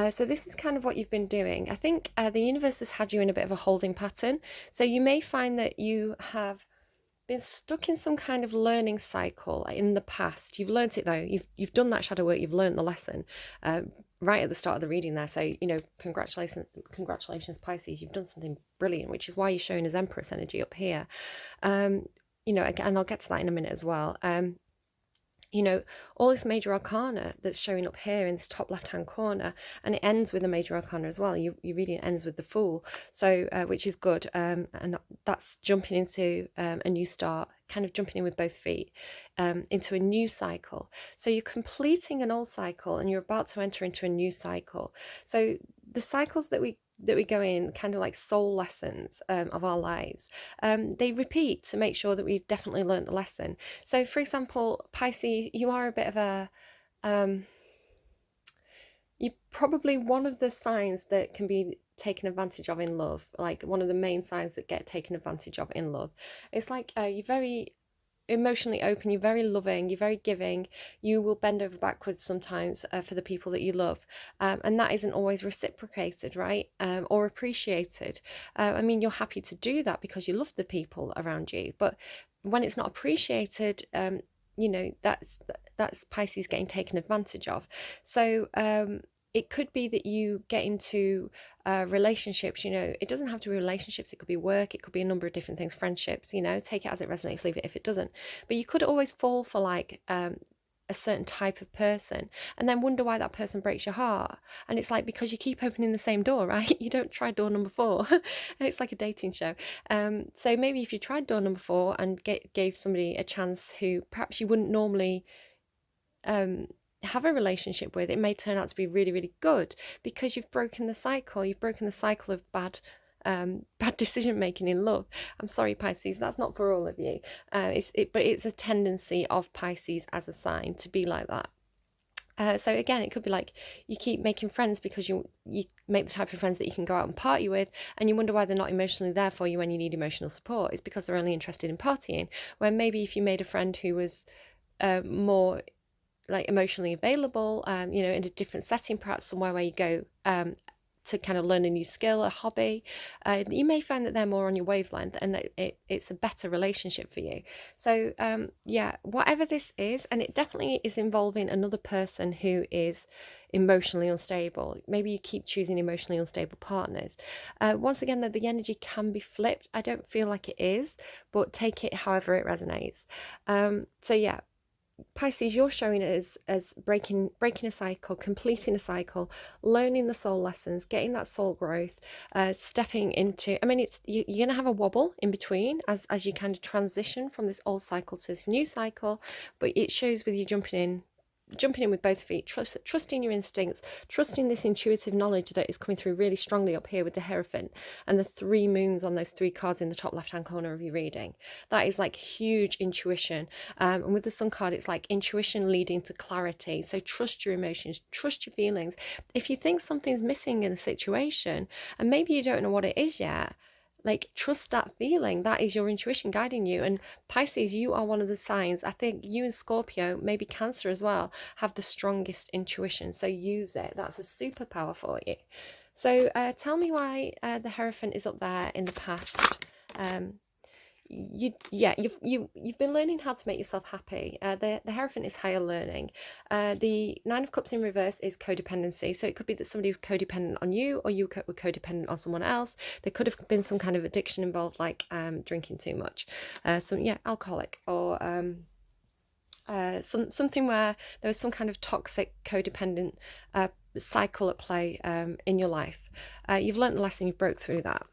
So this is kind of what you've been doing. I think the universe has had you in a bit of a holding pattern. So you may find that you have been stuck in some kind of learning cycle in the past. You've learnt it though. You've done that shadow work. You've learnt the lesson right at the start of the reading there. So, you know, congratulations, Pisces. You've done something brilliant, which is why you're showing as Empress energy up here. You know, and I'll get to that in a minute as well. You know, all this major arcana that's showing up here in this top left hand corner, and it ends with a major arcana as well. Your reading ends with the Fool, so which is good, and that's jumping into a new start, kind of jumping in with both feet into a new cycle. So you're completing an old cycle and you're about to enter into a new cycle. So the cycles that we go in, kind of like soul lessons of our lives, they repeat to make sure that we've definitely learned the lesson. So for example, Pisces, you are a bit of a you're probably one of the signs that can be taken advantage of in love, like one of the main signs that get taken advantage of in love. It's like you're very emotionally open, you're very loving, you're very giving, you will bend over backwards sometimes for the people that you love, and that isn't always reciprocated, right? Or appreciated. I mean, you're happy to do that because you love the people around you, but when it's not appreciated, you know, that's Pisces getting taken advantage of. So it could be that you get into relationships, you know, it doesn't have to be relationships, it could be work, it could be a number of different things, friendships, you know, take it as it resonates, leave it if it doesn't. But you could always fall for like a certain type of person and then wonder why that person breaks your heart. And it's like, because you keep opening the same door, right? You don't try door number 4. It's like a dating show. So maybe if you tried door number 4 and gave somebody a chance who perhaps you wouldn't normally have a relationship with, it may turn out to be really, really good because you've broken the cycle. You've broken the cycle of bad decision making in love. I'm sorry, Pisces, that's not for all of you. But it's a tendency of Pisces as a sign to be like that. So again, it could be like you keep making friends because you make the type of friends that you can go out and party with, and you wonder why they're not emotionally there for you when you need emotional support. It's because they're only interested in partying. Where maybe if you made a friend who was more like emotionally available, you know, in a different setting, perhaps somewhere where you go to kind of learn a new skill, a hobby, you may find that they're more on your wavelength and that it's a better relationship for you. So yeah, whatever this is, and it definitely is involving another person who is emotionally unstable. Maybe you keep choosing emotionally unstable partners. Once again, the energy can be flipped. I don't feel like it is, but take it however it resonates. So yeah, Pisces, you're showing it as breaking a cycle, completing a cycle, learning the soul lessons, getting that soul growth, stepping into, I mean, you're going to have a wobble in between as you kind of transition from this old cycle to this new cycle, but it shows with you jumping in with both feet, trusting your instincts, trusting this intuitive knowledge that is coming through really strongly up here with the Hierophant and the 3 moons on those 3 cards in the top left hand corner of your reading. That is like huge intuition. And with the Sun card, it's like intuition leading to clarity. So trust your emotions, trust your feelings. If you think something's missing in a situation and maybe you don't know what it is yet, like, trust that feeling. That is your intuition guiding you. And Pisces, you are one of the signs. I think you and Scorpio, maybe Cancer as well, have the strongest intuition. So use it. That's a superpower for you. So tell me why the Hierophant is up there in the past. You've been learning how to make yourself happy. The Hierophant is higher learning. The 9 of Cups in reverse is codependency. So it could be that somebody was codependent on you, or you were codependent on someone else. There could have been some kind of addiction involved, like drinking too much. Alcoholic, or something where there was some kind of toxic codependent cycle at play in your life. You've learnt the lesson. You've broke through that.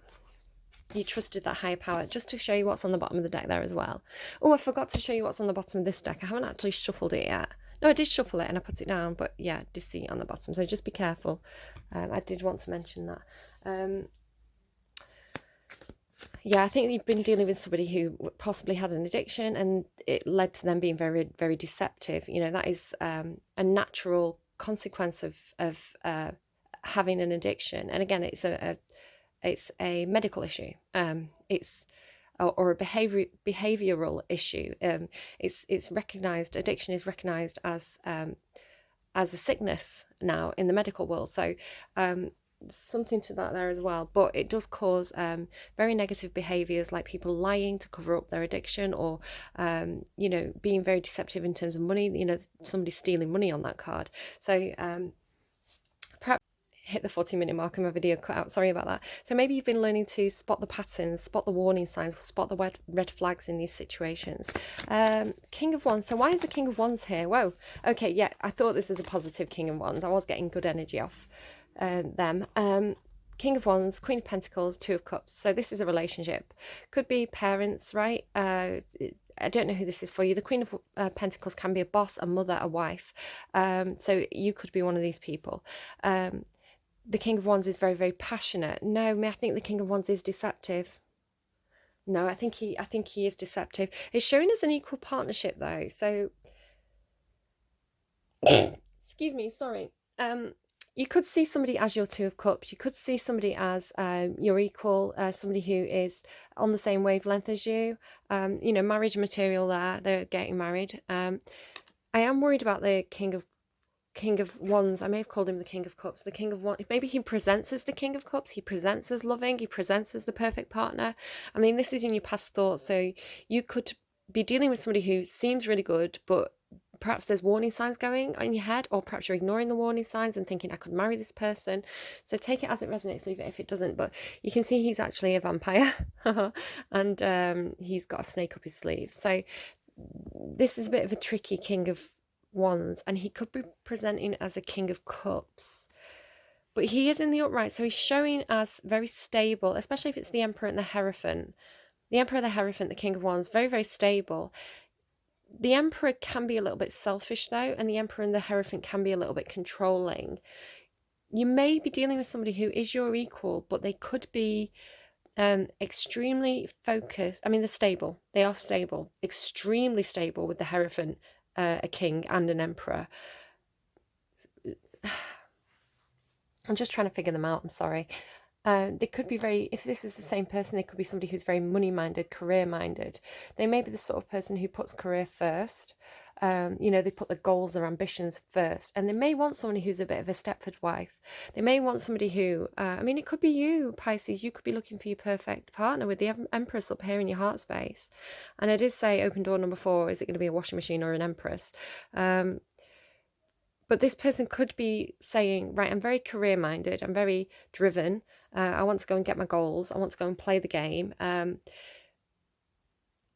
You trusted that higher power. Just to show you what's on the bottom of the deck there as well. Oh, I forgot to show you what's on the bottom of this deck. I haven't actually shuffled it yet. No, I did shuffle it and I put it down, but yeah, deceit on the bottom. So just be careful. I did want to mention that. Yeah, I think you've been dealing with somebody who possibly had an addiction and it led to them being very, very deceptive. You know, that is a natural consequence of having an addiction. And again, it's a medical issue. It's or a behavioral issue. It's recognized. Addiction is recognized as a sickness now in the medical world. So something to that there as well, but it does cause very negative behaviors, like people lying to cover up their addiction, or you know, being very deceptive in terms of money, you know, somebody stealing money on that card. So perhaps hit the 40-minute mark and my video cut out, sorry about that. So maybe you've been learning to spot the patterns, spot the warning signs, spot the red flags in these situations. King of Wands. So why is the King of Wands here? Whoa, okay, yeah, I thought this was a positive King of Wands. I was getting good energy off them. King of Wands, Queen of Pentacles, Two of Cups. So this is a relationship. Could be parents, right? I don't know who this is for you. The Queen of Pentacles can be a boss, a mother, a wife. So you could be one of these people. The King of Wands is very, very passionate. No, I think the King of Wands is deceptive. No, I think he is deceptive. It's showing us an equal partnership though. So, excuse me, sorry. You could see somebody as your Two of Cups. You could see somebody as your equal, somebody who is on the same wavelength as you. You know, marriage material there. They're getting married. I am worried about the King of Wands. I may have called him the King of Cups. The King of Wands. Maybe he presents as the King of Cups. He presents as loving. He presents as the perfect partner. I mean, this is in your past thoughts. So you could be dealing with somebody who seems really good, but perhaps there's warning signs going in your head, or perhaps you're ignoring the warning signs and thinking, I could marry this person. So take it as it resonates, leave it if it doesn't. But you can see he's actually a vampire and he's got a snake up his sleeve. So this is a bit of a tricky King of Wands, and he could be presenting as a King of Cups. But he is in the upright, so he's showing as very stable, especially if it's the Emperor and the Hierophant. The Emperor, the Hierophant, the King of Wands, very, very stable. The Emperor can be a little bit selfish though, and the Emperor and the Hierophant can be a little bit controlling. You may be dealing with somebody who is your equal, but they could be extremely focused. I mean, they're stable. They are stable, extremely stable with the Hierophant, a king and an emperor. I'm just trying to figure them out. I'm sorry. They could be very, if this is the same person, they could be somebody who's very money-minded, career-minded. They may be the sort of person who puts career first. You know, they put their goals, their ambitions first. And they may want somebody who's a bit of a Stepford wife. They may want somebody who, I mean, it could be you, Pisces. You could be looking for your perfect partner with the Empress up here in your heart space. And I did say open door number 4, is it going to be a washing machine or an Empress? But this person could be saying, right, I'm very career-minded, I'm very driven, I want to go and get my goals, I want to go and play the game.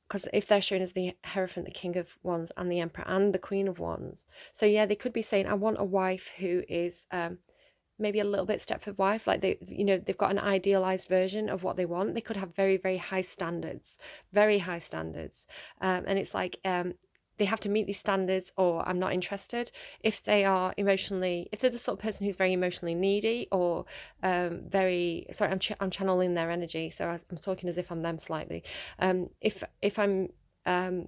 Because if they're shown as the Hierophant, the King of Wands, and the Emperor, and the Queen of Wands. So yeah, they could be saying, I want a wife who is maybe a little bit Stepford wife, like they, you know, they've got an idealized version of what they want. They could have very, very high standards, very high standards. And it's like, they have to meet these standards or I'm not interested. If they are emotionally, if they're the sort of person who's very emotionally needy or very, sorry, I'm channeling their energy, so I'm talking as if I'm them slightly. If I'm, I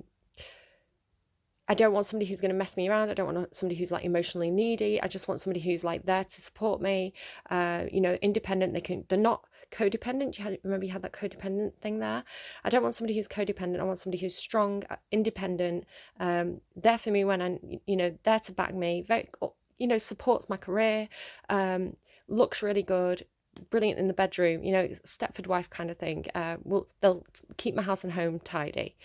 don't want somebody who's going to mess me around. I don't want somebody who's like emotionally needy. I just want somebody who's like there to support me, you know, independent. They're not codependent. Remember you had that codependent thing there? I don't want somebody who's codependent. I want somebody who's strong, independent, there for me when I'm, you know, there to back me, very, you know, supports my career, looks really good, brilliant in the bedroom, you know, Stepford wife kind of thing. They'll keep my house and home tidy.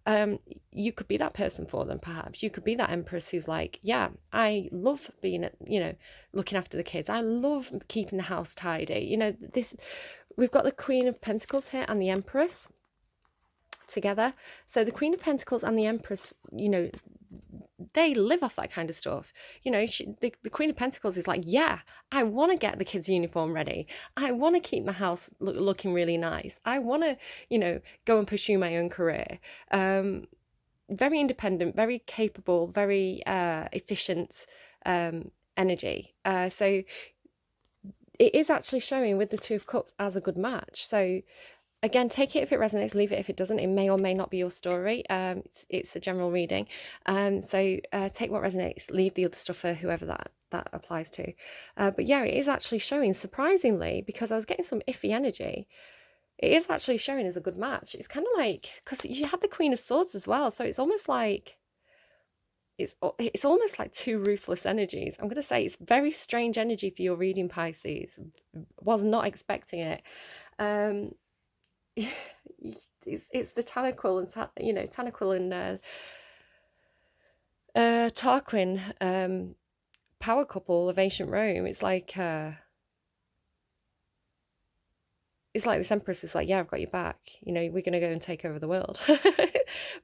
You could be that person for them, perhaps. You could be that Empress who's like, yeah, I love being, you know, looking after the kids. I love keeping the house tidy. You know, we've got the Queen of Pentacles here and the Empress together. So the Queen of Pentacles and the Empress, you know, they live off that kind of stuff. You know, the Queen of Pentacles is like, yeah, I want to get the kids' uniform ready. I want to keep my house looking really nice. I want to, you know, go and pursue my own career. very independent, very capable, very efficient energy. So it is actually showing with the Two of Cups as a good match. So again, take it if it resonates, leave it if it doesn't. It may or may not be your story. It's a general reading. So take what resonates, leave the other stuff for whoever that applies to. But yeah, it is actually showing, surprisingly, because I was getting some iffy energy. It is actually showing as a good match. It's kind of like, because you had the Queen of Swords as well. So it's almost like, it's almost like two ruthless energies. I'm going to say it's very strange energy for your reading, Pisces. Was not expecting it. It's the Tanaquil and Tanaquil and Tarquin power couple of ancient Rome. It's like this Empress is like, yeah, I've got your back. We're gonna go and take over the world.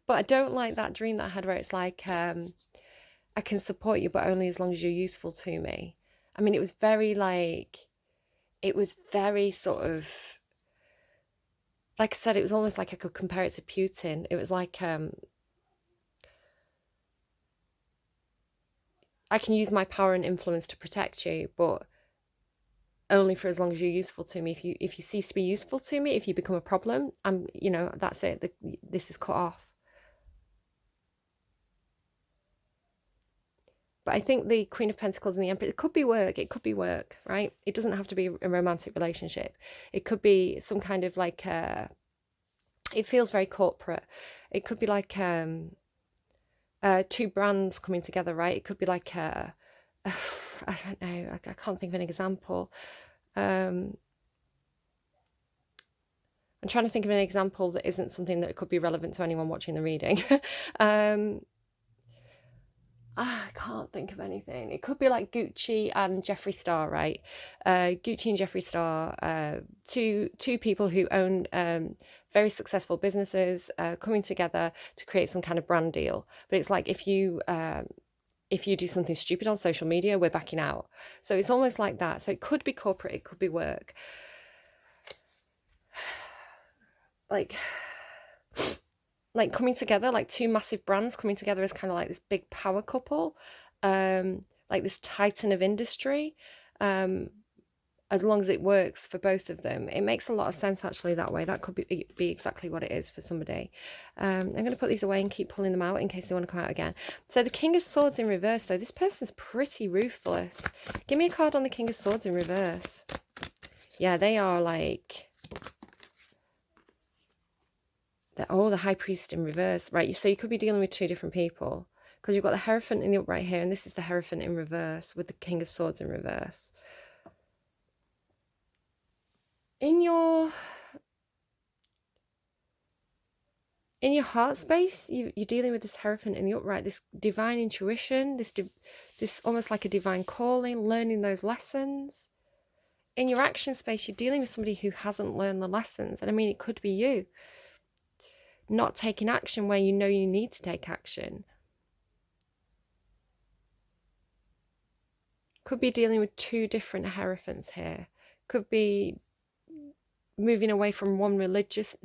But I don't like that dream that I had where it's like, I can support you, but only as long as you're useful to me. I mean, it was very sort of, like I said, it was almost like I could compare it to Putin. It was like, I can use my power and influence to protect you, but only for as long as you're useful to me. If you cease to be useful to me, if you become a problem, that's it. This is cut off. But I think the Queen of Pentacles and the Empress, it could be work, right? It doesn't have to be a romantic relationship. It could be some kind of like, it feels very corporate. It could be like two brands coming together, right? It could be like, I don't know, I can't think of an example. I'm trying to think of an example that isn't something that could be relevant to anyone watching the reading. I can't think of anything. It could be like Gucci and Jeffree Star, right? Gucci and Jeffree Star, two people who own very successful businesses coming together to create some kind of brand deal. But it's like if you do something stupid on social media, we're backing out. So it's almost like that. So it could be corporate, it could be work. Like coming together, like two massive brands coming together as kind of like this big power couple, like this titan of industry, as long as it works for both of them. It makes a lot of sense actually that way. That could be exactly what it is for somebody. I'm going to put these away and keep pulling them out in case they want to come out again. So the King of Swords in reverse though, this person's pretty ruthless. Give me a card on the King of Swords in reverse. Yeah, they are like... the High Priest in reverse, right? So you could be dealing with two different people because you've got the Hierophant in the upright here, and this is the Hierophant in reverse with the King of Swords in reverse. In your heart space, you're dealing with this Hierophant in the upright, this divine intuition, this almost like a divine calling, learning those lessons. In your action space, you're dealing with somebody who hasn't learned the lessons, and I mean, it could be you. Not taking action where you know you need to take action. Could be dealing with two different Hierophants here. Could be moving away from one religious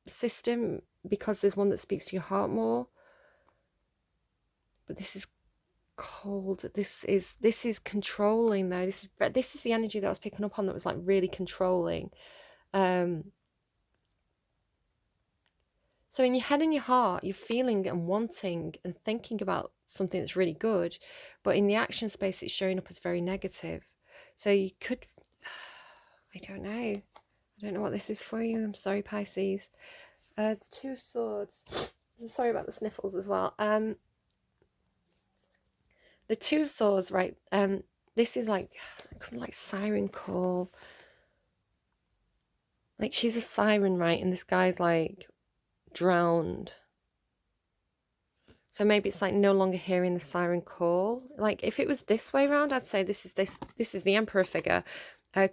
system because there's one that speaks to your heart more. But this is cold. This is controlling though. This is the energy that I was picking up on that was like really controlling. So in your head and your heart, you're feeling and wanting and thinking about something that's really good, but in the action space, it's showing up as very negative. So you could, I don't know. I don't know what this is for you. I'm sorry, Pisces. It's Two of Swords. I'm sorry about the sniffles as well. The Two of Swords, right? This is like siren call. Like she's a siren, right? And this guy's like drowned. So maybe it's like no longer hearing the siren call. Like if it was this way around, I'd say this is the Emperor figure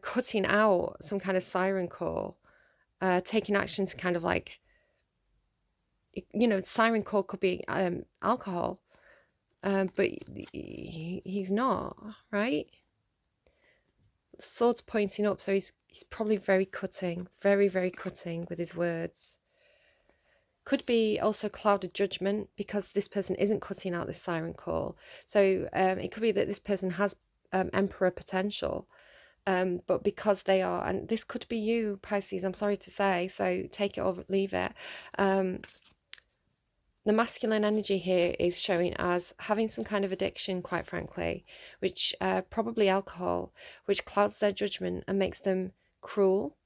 cutting out some kind of siren call, taking action to kind of like, siren call could be alcohol, but he's not, right? The sword's pointing up, so he's probably very cutting, very, very cutting with his words. Could be also clouded judgment because this person isn't cutting out this siren call. So it could be that this person has emperor potential, but because they are, and this could be you, Pisces, I'm sorry to say, so take it or leave it. The masculine energy here is showing as having some kind of addiction, quite frankly, which probably alcohol, which clouds their judgment and makes them cruel,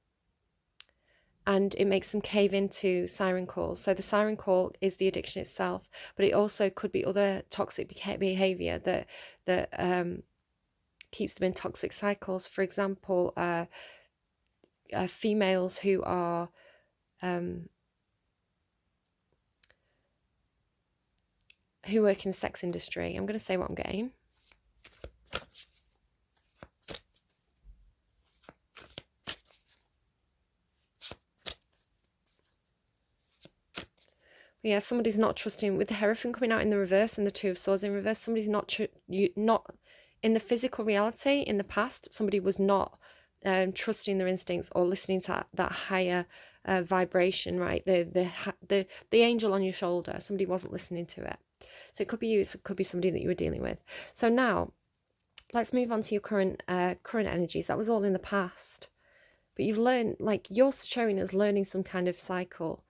and it makes them cave into siren calls. So the siren call is the addiction itself, but it also could be other toxic behavior that keeps them in toxic cycles. For example, females who are who work in the sex industry. I'm going to say what I'm getting. Yeah, somebody's not trusting, with the Hierophant coming out in the reverse and the Two of Swords in reverse. Somebody's not in the physical reality. In the past, somebody was not trusting their instincts or listening to that higher vibration, right? The angel on your shoulder. Somebody wasn't listening to it. So it could be you. It could be somebody that you were dealing with. So now, let's move on to your current energies. That was all in the past, but you've learned, like, you're showing us learning some kind of cycle.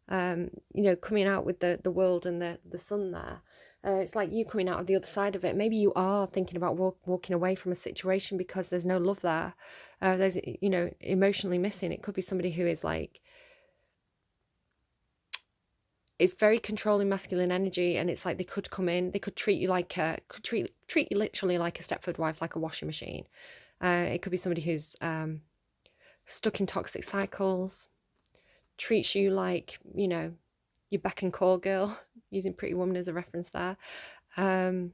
Coming out with the world and the sun there. It's like you coming out of the other side of it. Maybe you are thinking about walking away from a situation because there's no love there. There's, emotionally missing. It could be somebody who is like, it's very controlling masculine energy, and it's like they could come in, they could treat you like treat you literally like a Stepford wife, like a washing machine. It could be somebody who's stuck in toxic cycles, treats you like, your beck and call girl, using Pretty Woman as a reference there. I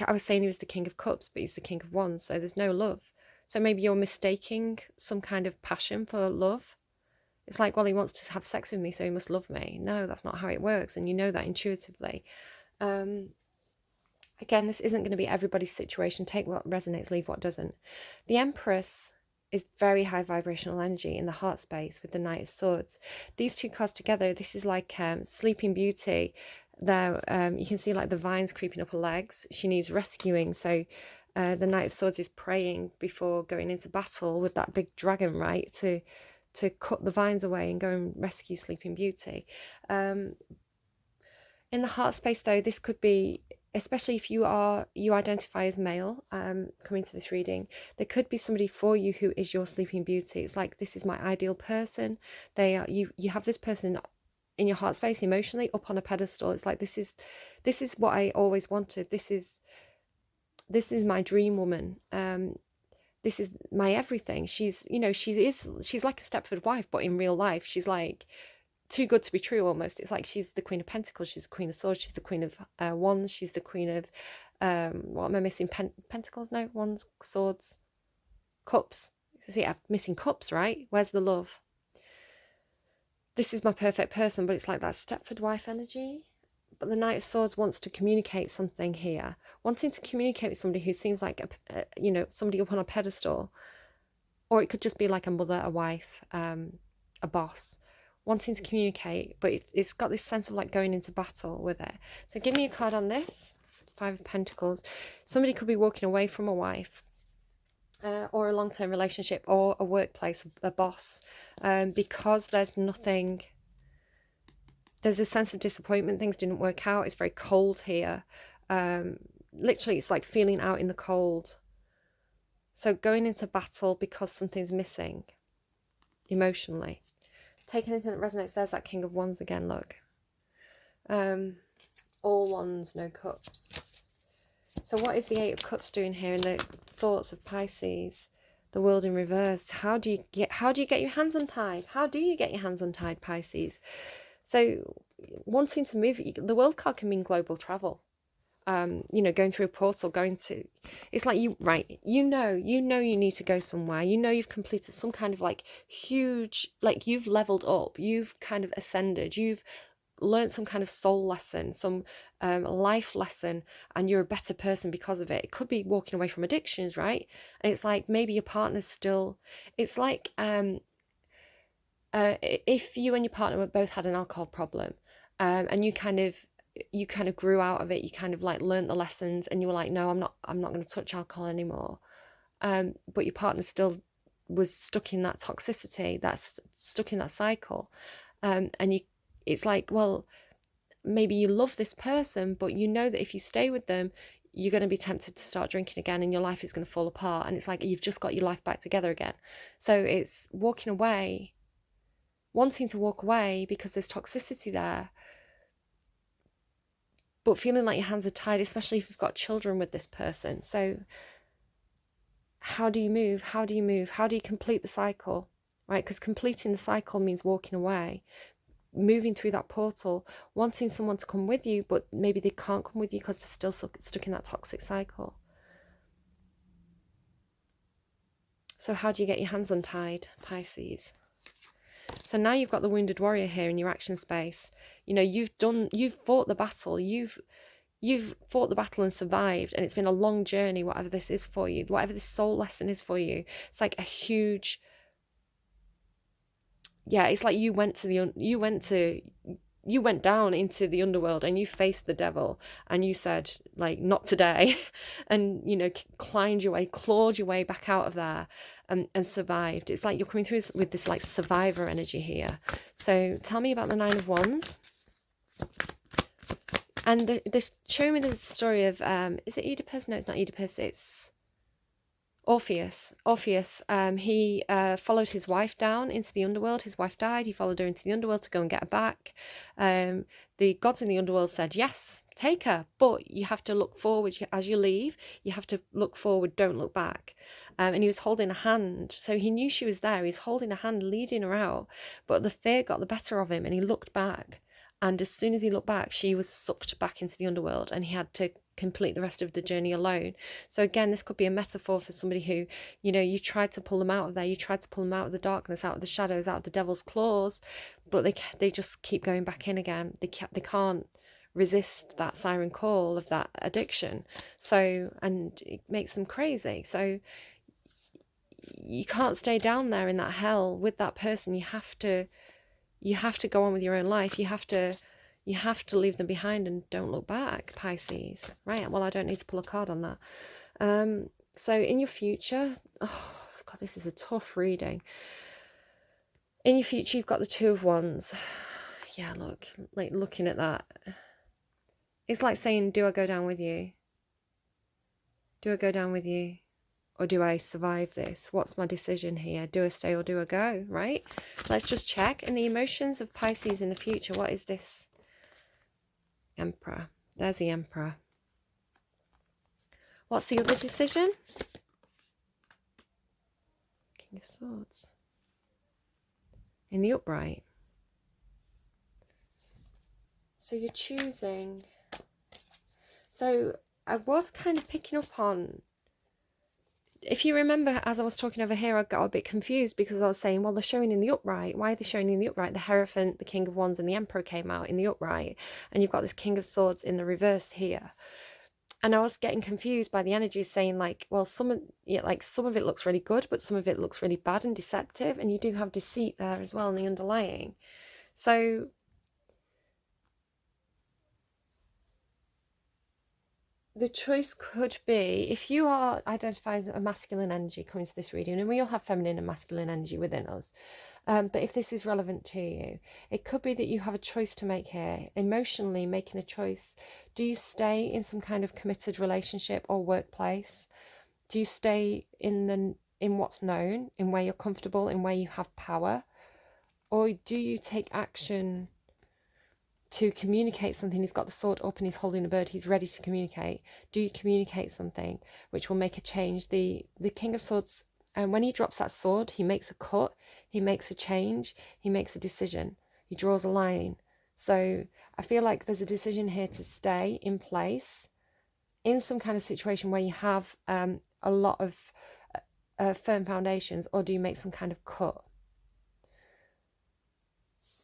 was saying he was the King of Cups, but he's the King of Wands, so there's no love. So maybe you're mistaking some kind of passion for love. It's like, well, he wants to have sex with me, so he must love me. No, that's not how it works, and you know that intuitively. Again, this isn't going to be everybody's situation. Take what resonates, leave what doesn't. The Empress is very high vibrational energy in the heart space with the Knight of Swords. These two cards together, this is like Sleeping Beauty. There, you can see like the vines creeping up her legs. She needs rescuing. So the Knight of Swords is praying before going into battle with that big dragon, right? To cut the vines away and go and rescue Sleeping Beauty. In the heart space, though, this could be, especially if you identify as male, coming to this reading, there could be somebody for you who is your Sleeping Beauty. It's like, this is my ideal person. They are, you have this person in your heart space emotionally up on a pedestal. It's like, this is what I always wanted. This is my dream woman. This is my everything. She's like a Stepford wife, but in real life, she's like too good to be true almost. It's like she's the Queen of Pentacles, she's the Queen of Swords, she's the Queen of Wands, she's the Queen of what am I missing? Pentacles? No, Wands, Swords, Cups. See, I'm missing Cups, right? Where's the love? This is my perfect person, but it's like that Stepford wife energy. But the Knight of Swords wants to communicate something here, wanting to communicate with somebody who seems like somebody up on a pedestal, or it could just be like a mother, a wife, a boss, wanting to communicate, but it's got this sense of like going into battle with it. So give me a card on this. Five of Pentacles. Somebody could be walking away from a wife, or a long-term relationship, or a workplace, a boss, because there's a sense of disappointment. Things didn't work out. It's very cold here. Literally, it's like feeling out in the cold. So going into battle because something's missing emotionally. Take anything that resonates. There's that King of Wands again, look. All Wands, no Cups. So what is the Eight of Cups doing here in the thoughts of Pisces? The World in reverse. How do you get your hands untied? How do you get your hands untied, Pisces? So wanting to move, the World card can mean global travel. Going through a portal, it's like you need to go somewhere. You've completed some kind of like huge, like you've leveled up, you've kind of ascended, you've learned some kind of soul lesson, some life lesson, and you're a better person because of it. It could be walking away from addictions, right? And it's like maybe your partner's still, it's like if you and your partner both had an alcohol problem, and you kind of grew out of it, you kind of like learned the lessons, and you were like, no, I'm not going to touch alcohol anymore. But your partner still was stuck in that toxicity, that's stuck in that cycle. And it's like, well, maybe you love this person, but you know that if you stay with them, you're going to be tempted to start drinking again, and your life is going to fall apart. And it's like, you've just got your life back together again. So it's walking away, wanting to walk away because there's toxicity there, but feeling like your hands are tied, especially if you've got children with this person. So how do you move? How do you complete the cycle, right? Because completing the cycle means walking away, moving through that portal, wanting someone to come with you, but maybe they can't come with you because they're still stuck in that toxic cycle. So how do you get your hands untied, Pisces? So now you've got the wounded warrior here in your action space. You know, you've fought the battle, you've fought the battle and survived, and it's been a long journey, whatever this is for you, whatever this soul lesson is for you. It's like a huge, yeah, it's like you went down into the underworld and you faced the devil and you said, like, not today, and, you know, clawed your way back out of there, and survived. It's like you're coming through with this like survivor energy here. So tell me about the Nine of Wands. And they're showing me the story of, is it Oedipus? No, it's not Oedipus, it's Orpheus. He followed his wife down into the underworld. His wife died. He followed her into the underworld to go and get her back. The gods in the underworld said, yes, take her, but you have to look forward. As you leave, you have to look forward, don't look back. And he was holding a hand. So he knew she was there. He was holding a hand, leading her out. But the fear got the better of him and he looked back. And as soon as he looked back, she was sucked back into the underworld and he had to complete the rest of the journey alone. So again, this could be a metaphor for somebody who, you know, you tried to pull them out of there, you tried to pull them out of the darkness, out of the shadows, out of the devil's claws, but they just keep going back in again. They can't resist that siren call of that addiction. So, and it makes them crazy. So you can't stay down there in that hell with that person. You have to go on with your own life. You have to leave them behind and don't look back, Pisces. Right, well, I don't need to pull a card on that. So in your future, oh God, this is a tough reading. In your future, you've got the Two of Wands. Yeah, look, like looking at that. It's like saying, do I go down with you? Do I go down with you? Or do I survive this? What's my decision here? Do I stay or do I go, right? Let's just check. And the emotions of Pisces in the future, what is this? Emperor. There's the Emperor. What's the other decision? King of Swords. In the upright. So you're choosing. So I was kind of picking up on, if you remember, as I was talking over here, I got a bit confused because I was saying, well, they're showing in the upright. Why are they showing in the upright? The Hierophant, the King of Wands, and the Emperor came out in the upright. And you've got this King of Swords in the reverse here. And I was getting confused by the energies saying, like, well, some of it looks really good, but some of it looks really bad and deceptive. And you do have deceit there as well in the underlying. So the choice could be, if you are identified as a masculine energy coming to this reading, and we all have feminine and masculine energy within us, but if this is relevant to you, it could be that you have a choice to make here, emotionally making a choice. Do you stay in some kind of committed relationship or workplace? Do you stay in what's known, in where you're comfortable, in where you have power? Or do you take action to communicate something? He's got the sword up and he's holding a bird. He's ready to communicate. Do you communicate something which will make a change? The King of Swords, and when he drops that sword, he makes a cut, he makes a change, he makes a decision, he draws a line. So I feel like there's a decision here to stay in place in some kind of situation where you have a lot of firm foundations, or do you make some kind of cut?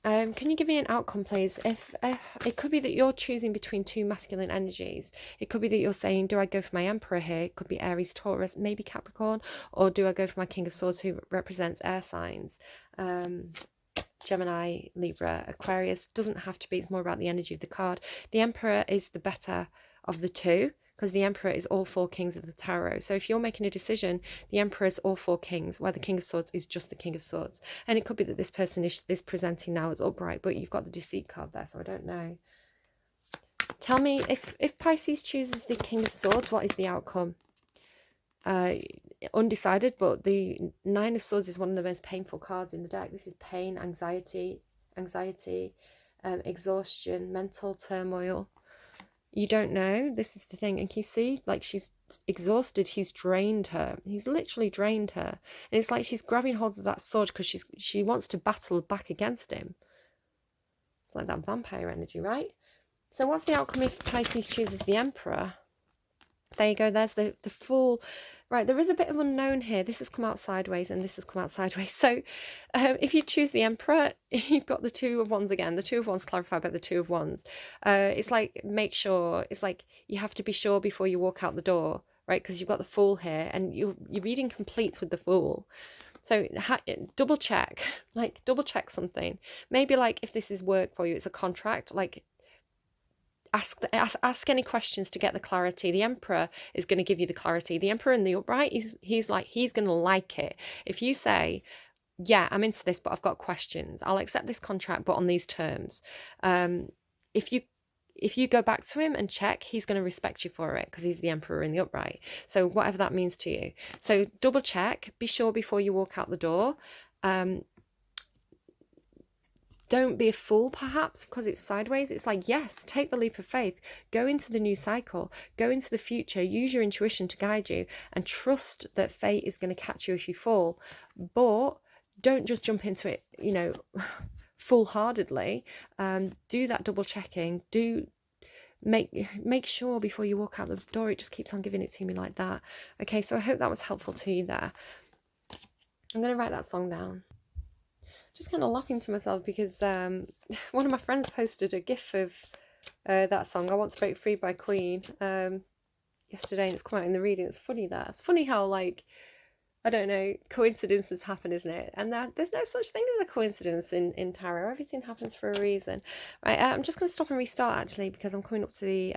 Can you give me an outcome, please? If it could be that you're choosing between two masculine energies. It could be that you're saying, do I go for my Emperor here? It could be Aries, Taurus, maybe Capricorn. Or do I go for my King of Swords, who represents air signs? Gemini, Libra, Aquarius. Doesn't have to be. It's more about the energy of the card. The Emperor is the better of the two, because the Emperor is all 4 kings of the tarot. So if you're making a decision, the Emperor is all 4 kings, where the King of Swords is just the King of Swords. And it could be that this person is presenting now as upright, but you've got the deceit card there, so I don't know. Tell me, if Pisces chooses the King of Swords, what is the outcome? Undecided, but the 9 of Swords is one of the most painful cards in the deck. This is pain, anxiety, exhaustion, mental turmoil. You don't know. This is the thing. And you see, like, she's exhausted. He's drained her. He's literally drained her. And it's like she's grabbing hold of that sword because she wants to battle back against him. It's like that vampire energy, right? So what's the outcome if Pisces chooses the Emperor? There you go. There's the full... Right, there is a bit of unknown here. This has come out sideways and this has come out sideways. So if you choose the Emperor, you've got the 2 of Wands again. The 2 of Wands clarified by the 2 of Wands. It's like, make sure. It's like you have to be sure before you walk out the door, right? Because you've got the Fool here and your reading completes with the Fool. So double check, like double check something. Maybe like if this is work for you, it's a contract, like ask any questions to get the clarity. The Emperor is going to give you the clarity. The Emperor in the upright, he's going to like it. If you say, yeah, I'm into this, but I've got questions, I'll accept this contract, but on these terms. If you go back to him and check, he's going to respect you for it because he's the Emperor in the upright. So whatever that means to you. So double check, be sure before you walk out the door. Don't be a fool, perhaps, because it's sideways. It's like, yes, take the leap of faith. Go into the new cycle. Go into the future. Use your intuition to guide you and trust that fate is going to catch you if you fall. But don't just jump into it, you know, full-heartedly. Do that double checking. Do make sure before you walk out the door. It just keeps on giving it to me like that. Okay, so I hope that was helpful to you there. I'm going to write that song down. Just kind of laughing to myself because one of my friends posted a gif of that song, I Want to Break Free by Queen, yesterday, and it's come out in the reading. It's funny that. It's funny how, like, I don't know, coincidences happen, isn't it? And there's no such thing as a coincidence in tarot. Everything happens for a reason. Right, I'm just going to stop and restart, actually, because I'm coming up to the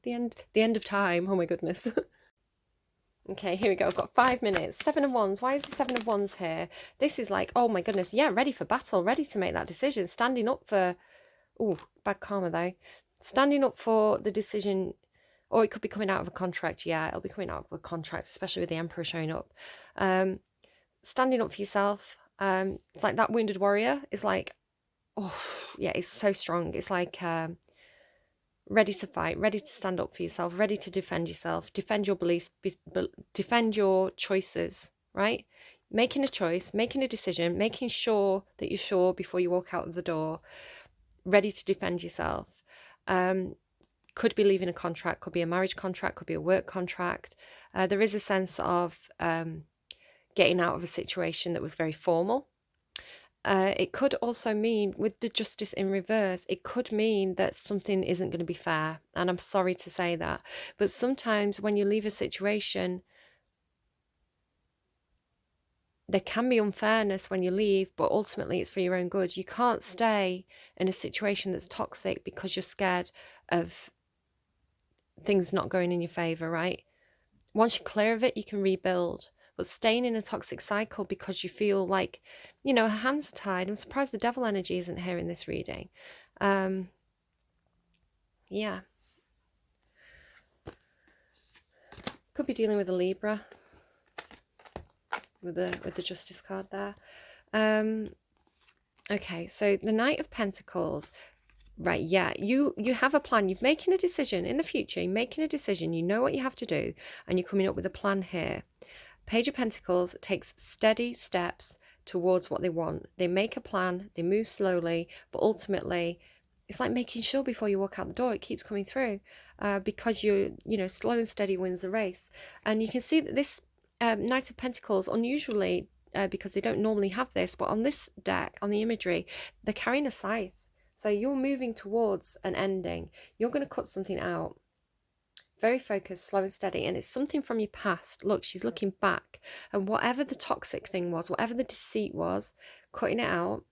end of time. Oh, my goodness. Okay, here we go. I've got 5 minutes. 7 of Wands. Why is the 7 of Wands here? This is like, oh my goodness, yeah, ready for battle, ready to make that decision, standing up for, oh, bad karma though, standing up for the decision, or it could be coming out of a contract. Yeah, it'll be coming out of a contract, especially with the Emperor showing up. Standing up for yourself. It's like that wounded warrior is like, oh, yeah, it's so strong. It's like, ready to fight, ready to stand up for yourself, ready to defend yourself, defend your beliefs, defend your choices, right? Making a choice, making a decision, making sure that you're sure before you walk out of the door, ready to defend yourself. Could be leaving a contract, could be a marriage contract, could be a work contract. There is a sense of getting out of a situation that was very formal. It could also mean, with the Justice in reverse, it could mean that something isn't going to be fair. And I'm sorry to say that. But sometimes when you leave a situation, there can be unfairness when you leave, but ultimately it's for your own good. You can't stay in a situation that's toxic because you're scared of things not going in your favour, right? Once you're clear of it, you can rebuild. But staying in a toxic cycle because you feel like, you know, her hands are tied. I'm surprised the devil energy isn't here in this reading. Yeah. Could be dealing with a Libra with the Justice card there. Okay, so the Knight of Pentacles. Right, yeah, you have a plan. You're making a decision in the future. You're making a decision. You know what you have to do. And you're coming up with a plan here. Page of Pentacles takes steady steps towards what they want. They make a plan, they move slowly, but ultimately it's like making sure before you walk out the door it keeps coming through, because you know, slow and steady wins the race. And you can see that this Knight of Pentacles, unusually, because they don't normally have this, but on this deck, on the imagery, they're carrying a scythe. So you're moving towards an ending. You're going to cut something out. Very focused, slow and steady, and it's something from your past. Look, she's looking back, and whatever the toxic thing was, whatever the deceit was, cutting it out.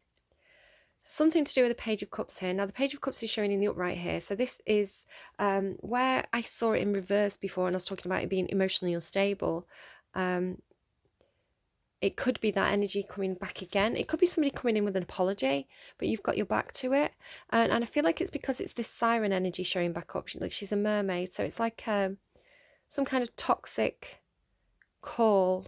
Something to do with the Page of Cups here. Now, the Page of Cups is showing in the upright here. So this is where I saw it in reverse before, and I was talking about it being emotionally unstable. It could be that energy coming back again. It could be somebody coming in with an apology, but you've got your back to it. And I feel like it's because it's this siren energy showing back up. Like she's a mermaid. So it's like some kind of toxic call.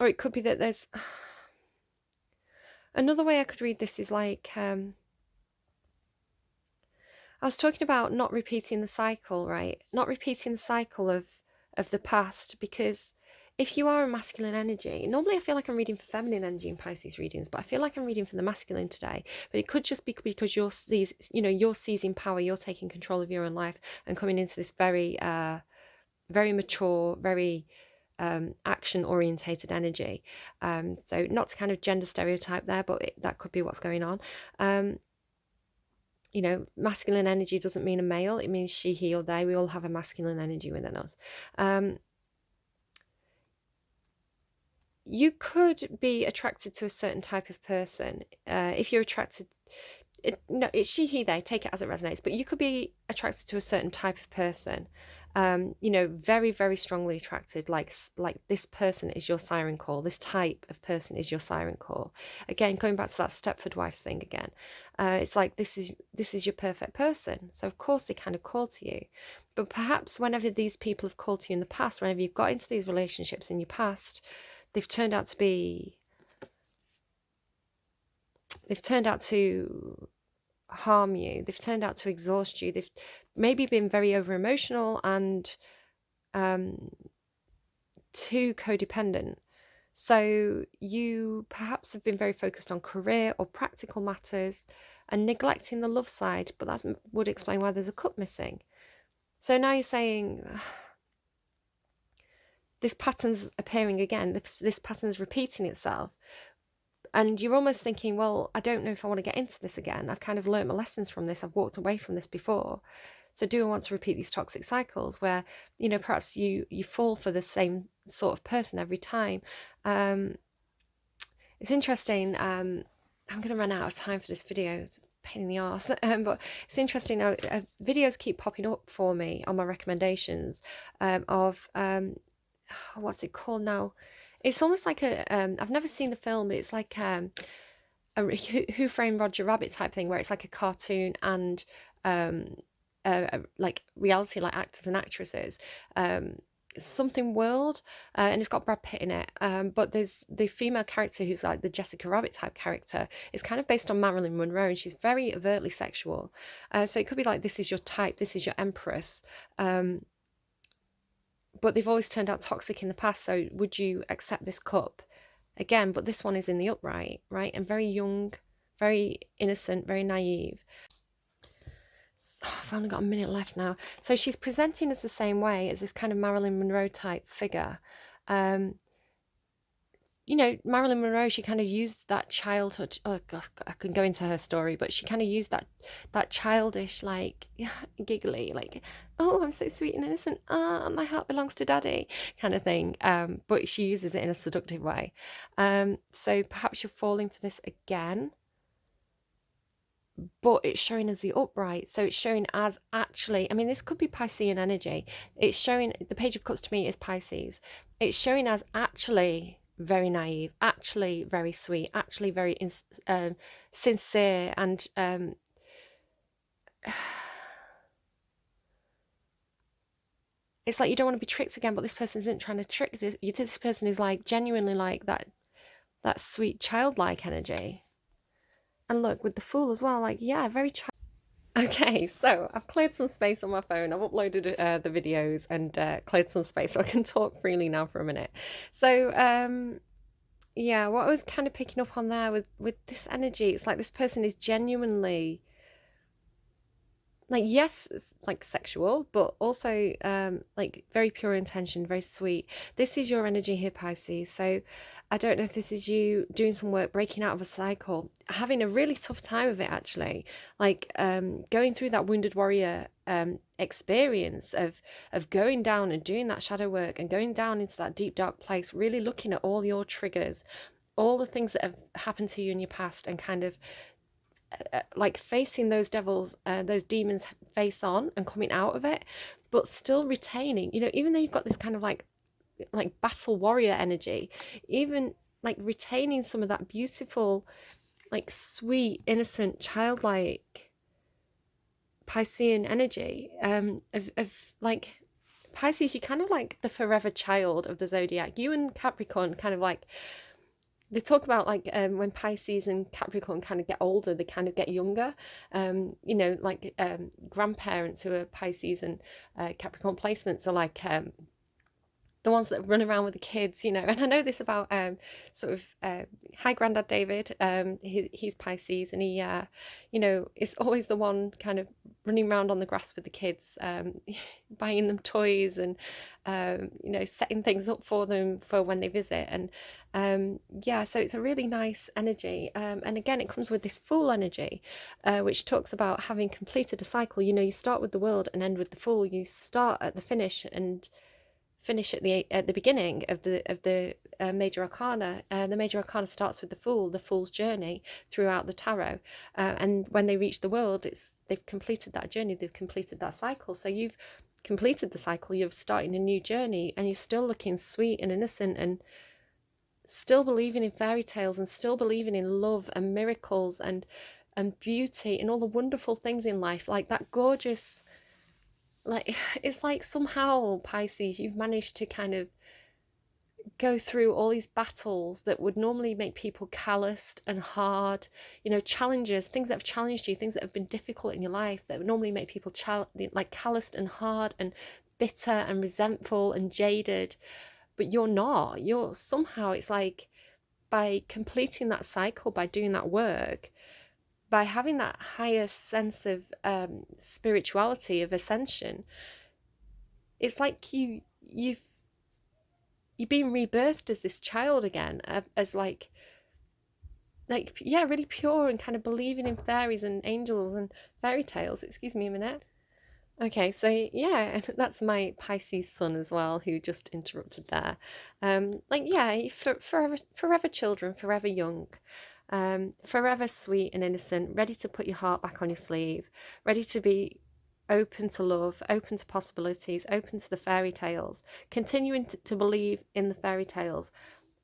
Or it could be that there's... Another way I could read this is like... I was talking about not repeating the cycle, right? Not repeating the cycle of the past, because if you are a masculine energy, normally I feel like I'm reading for feminine energy in Pisces readings, but I feel like I'm reading for the masculine today. But it could just be because you're seizing power, you're taking control of your own life and coming into this very, very mature, very action orientated energy. So not to kind of gender stereotype there, but that could be what's going on. You know, masculine energy doesn't mean a male. It means she, he, or they. We all have a masculine energy within us. You could be attracted to a certain type of person. If you're attracted... no, it's she, he, they. Take it as it resonates. But you could be attracted to a certain type of person. You know, very, very strongly attracted, like this person is your siren call. This type of person is your siren call. Again, going back to that Stepford wife thing again. It's like this is your perfect person. So of course they kind of call to you. But perhaps whenever these people have called to you in the past, whenever you've got into these relationships in your past, they've turned out to harm you. They've turned out to exhaust you. They've maybe been very over emotional and too codependent. So you perhaps have been very focused on career or practical matters and neglecting the love side, but that would explain why there's a cup missing. So now you're saying this pattern's appearing again, this pattern's repeating itself. And you're almost thinking, well, I don't know if I want to get into this again. I've kind of learnt my lessons from this. I've walked away from this before. So do I want to repeat these toxic cycles where, you know, perhaps you fall for the same sort of person every time? It's interesting. I'm going to run out of time for this video. It's a pain in the arse. But it's interesting. Videos keep popping up for me on my recommendations of, what's it called now? It's almost like I've never seen the film, but it's like a Who Framed Roger Rabbit type thing, where it's like a cartoon and like reality, like actors and actresses. Something World, and it's got Brad Pitt in it. But there's the female character who's like the Jessica Rabbit type character. It's kind of based on Marilyn Monroe, and she's very overtly sexual. So it could be like, this is your type, this is your empress. But they've always turned out toxic in the past, so would you accept this cup again? But this one is in the upright, right? And very young, very innocent, very naive. So, I've only got a minute left now. So she's presenting as the same way as this kind of Marilyn Monroe type figure. You know, Marilyn Monroe, she kind of used that childhood... Oh, God, I can go into her story, but she kind of used that childish, like, giggly, like, oh, I'm so sweet and innocent. My heart belongs to daddy kind of thing. But she uses it in a seductive way. So perhaps you're falling for this again. But it's showing as the upright. So it's showing as actually... I mean, this could be Piscean energy. It's showing... The Page of Cups to me is Pisces. It's showing as actually... very naive, actually very sweet, actually very sincere, and it's like you don't want to be tricked again, but this person isn't trying to trick this person is like genuinely like that sweet childlike energy. And look, with the Fool as well, like, yeah, very Okay, so I've cleared some space on my phone. I've uploaded the videos and cleared some space so I can talk freely now for a minute. So yeah, what I was kind of picking up on there with this energy, it's like this person is genuinely like, yes, it's like sexual, but also like very pure intention, very sweet. This is your energy here, Pisces. So I don't know if this is you doing some work, breaking out of a cycle, having a really tough time of it, actually, like going through that wounded warrior experience of going down and doing that shadow work and going down into that deep dark place, really looking at all your triggers, all the things that have happened to you in your past, and kind of like facing those devils, those demons face on and coming out of it, but still retaining, you know, even though you've got this kind of like battle warrior energy, even like retaining some of that beautiful, like sweet, innocent, childlike Piscean energy of like Pisces. You kind of like the forever child of the zodiac. You and Capricorn kind of like, they talk about like when Pisces and Capricorn kind of get older, they kind of get younger. You know, like grandparents who are Pisces and Capricorn placements are like the ones that run around with the kids, you know. And I know this about sort of hi Grandad David. He's Pisces, and he you know, is always the one kind of running around on the grass with the kids, buying them toys and you know, setting things up for them for when they visit. And yeah, so it's a really nice energy, and again it comes with this Fool energy, which talks about having completed a cycle. You know, you start with the World and end with the Fool. You start at the finish and finish at the beginning of the major arcana. The major arcana starts with the Fool, the Fool's journey throughout the tarot, and when they reach the World, they've completed that journey, they've completed that cycle. So you've completed the cycle, you're starting a new journey, and you're still looking sweet and innocent, and still believing in fairy tales, and still believing in love and miracles and beauty and all the wonderful things in life, like that gorgeous, like, it's like somehow, Pisces, you've managed to kind of go through all these battles that would normally make people calloused and hard, you know, challenges, things that have challenged you, things that have been difficult in your life that would normally make people like calloused and hard and bitter and resentful and jaded. But you're not. You're somehow, it's like by completing that cycle, by doing that work, by having that higher sense of spirituality, of ascension, it's like you've been rebirthed as this child again, as like yeah, really pure and kind of believing in fairies and angels and fairy tales. Excuse me a minute. Okay, so yeah, that's my Pisces sun as well, who just interrupted there. Like, yeah, forever children, forever young, forever sweet and innocent, ready to put your heart back on your sleeve, ready to be open to love, open to possibilities, open to the fairy tales, continuing to believe in the fairy tales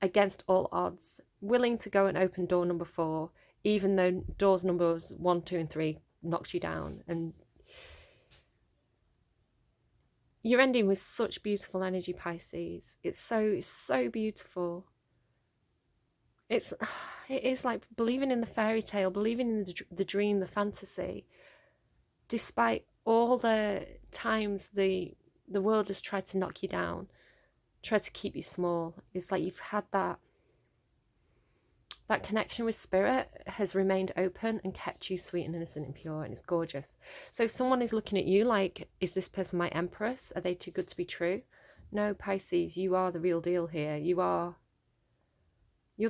against all odds, willing to go and open door number 4, even though doors numbers 1, 2, and 3 knocked you down. And you're ending with such beautiful energy, Pisces. It's so beautiful. It is like believing in the fairy tale, believing in the dream, the fantasy, despite all the times the world has tried to knock you down, tried to keep you small. It's like you've had that connection with spirit has remained open and kept you sweet and innocent and pure, and it's gorgeous. So if someone is looking at you like, is this person my empress? Are they too good to be true? No, Pisces, you are the real deal here. You're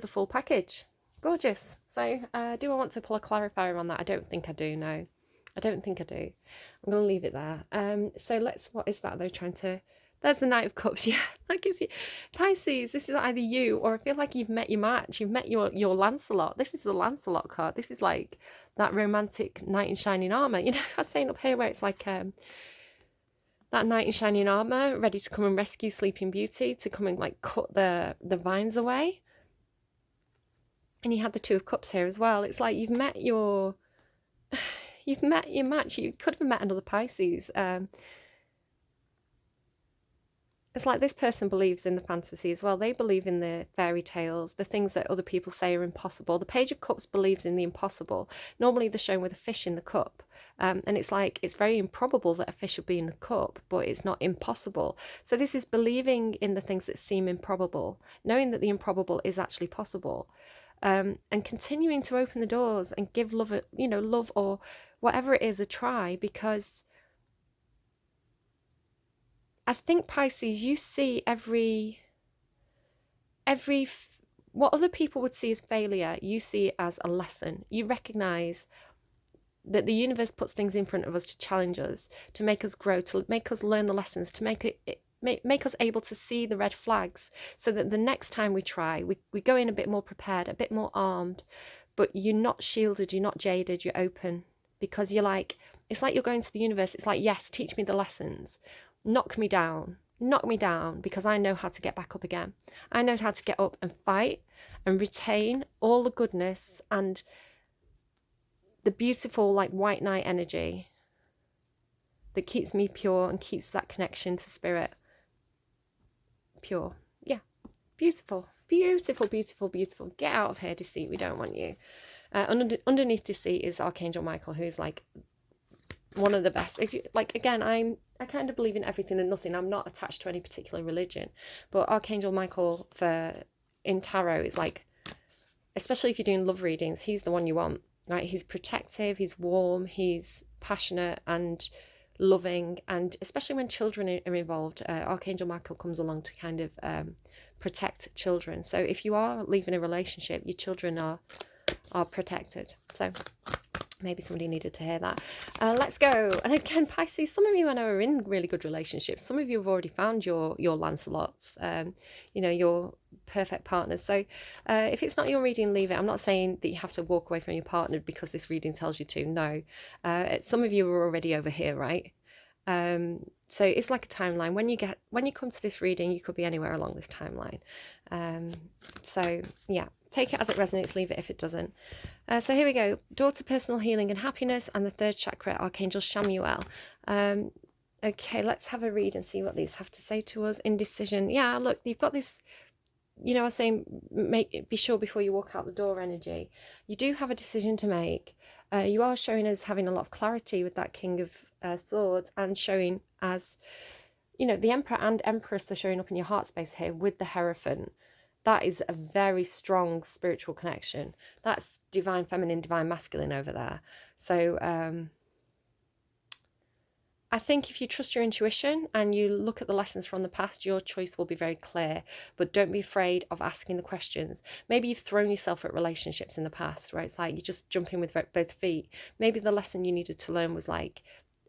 the full package. Gorgeous. So do I want to pull a clarifier on that? I don't think I do, no. I don't think I do. I'm going to leave it there. So what is that though, there's the Knight of Cups. Yeah, that gives you, Pisces, this is either you, or I feel like you've met your match. You've met your Lancelot. This is the Lancelot card. This is like that romantic knight in shining armour. You know, I was saying up here where it's like that knight in shining armour, ready to come and rescue Sleeping Beauty, to come and like cut the vines away. And you had the Two of Cups here as well. It's like you've met your match. You could have met another Pisces. It's like this person believes in the fantasy as well. They believe in the fairy tales, the things that other people say are impossible. The Page of Cups believes in the impossible. Normally they're shown with a fish in the cup. And it's like, it's very improbable that a fish would be in the cup, but it's not impossible. So this is believing in the things that seem improbable, knowing that the improbable is actually possible. And continuing to open the doors and give love, love, or whatever it is, a try, because I think, Pisces, you see what other people would see as failure, you see it as a lesson. You recognize that the universe puts things in front of us to challenge us, to make us grow, to make us learn the lessons, to make us able to see the red flags, so that the next time we try, we go in a bit more prepared, a bit more armed, but you're not shielded, you're not jaded, you're open, because you're like, it's like you're going to the universe. It's like, yes, teach me the lessons, knock me down, because I know how to get back up again. I know how to get up and fight and retain all the goodness and the beautiful, like, white knight energy that keeps me pure and keeps that connection to spirit pure. Yeah, beautiful, beautiful, beautiful, beautiful. Get out of here, deceit. We don't want you. Underneath deceit is Archangel Michael, who's like one of the best. If you like, again, I kind of believe in everything and nothing. I'm not attached to any particular religion, but Archangel Michael in tarot is like, especially if you're doing love readings, he's the one you want, right? He's protective, he's warm, he's passionate and loving, and especially when children are involved, Archangel Michael comes along to kind of protect children. So if you are leaving a relationship, your children are protected. So maybe somebody needed to hear that. Let's go. And again, Pisces, some of you I know are in really good relationships. Some of you have already found your Lancelots, your perfect partners. So if it's not your reading, leave it. I'm not saying that you have to walk away from your partner because this reading tells you to. No. Some of you are already over here, right? So it's like a timeline. When you come to this reading, you could be anywhere along this timeline. So yeah, take it as it resonates, leave it if it doesn't. So here we go. Door to personal healing and happiness, and the third chakra, Archangel Chamuel. Okay, let's have a read and see what these have to say to us. Indecision. Yeah, look, you've got this, I was saying, be sure before you walk out the door energy. You do have a decision to make. You are showing as having a lot of clarity with that King of Swords, and showing as, the Emperor and Empress are showing up in your heart space here with the Hierophant. That is a very strong spiritual connection. That's divine feminine, divine masculine over there. So I think if you trust your intuition and you look at the lessons from the past, your choice will be very clear. But don't be afraid of asking the questions. Maybe you've thrown yourself at relationships in the past, right? It's like you're just jumping with both feet. Maybe the lesson you needed to learn was like,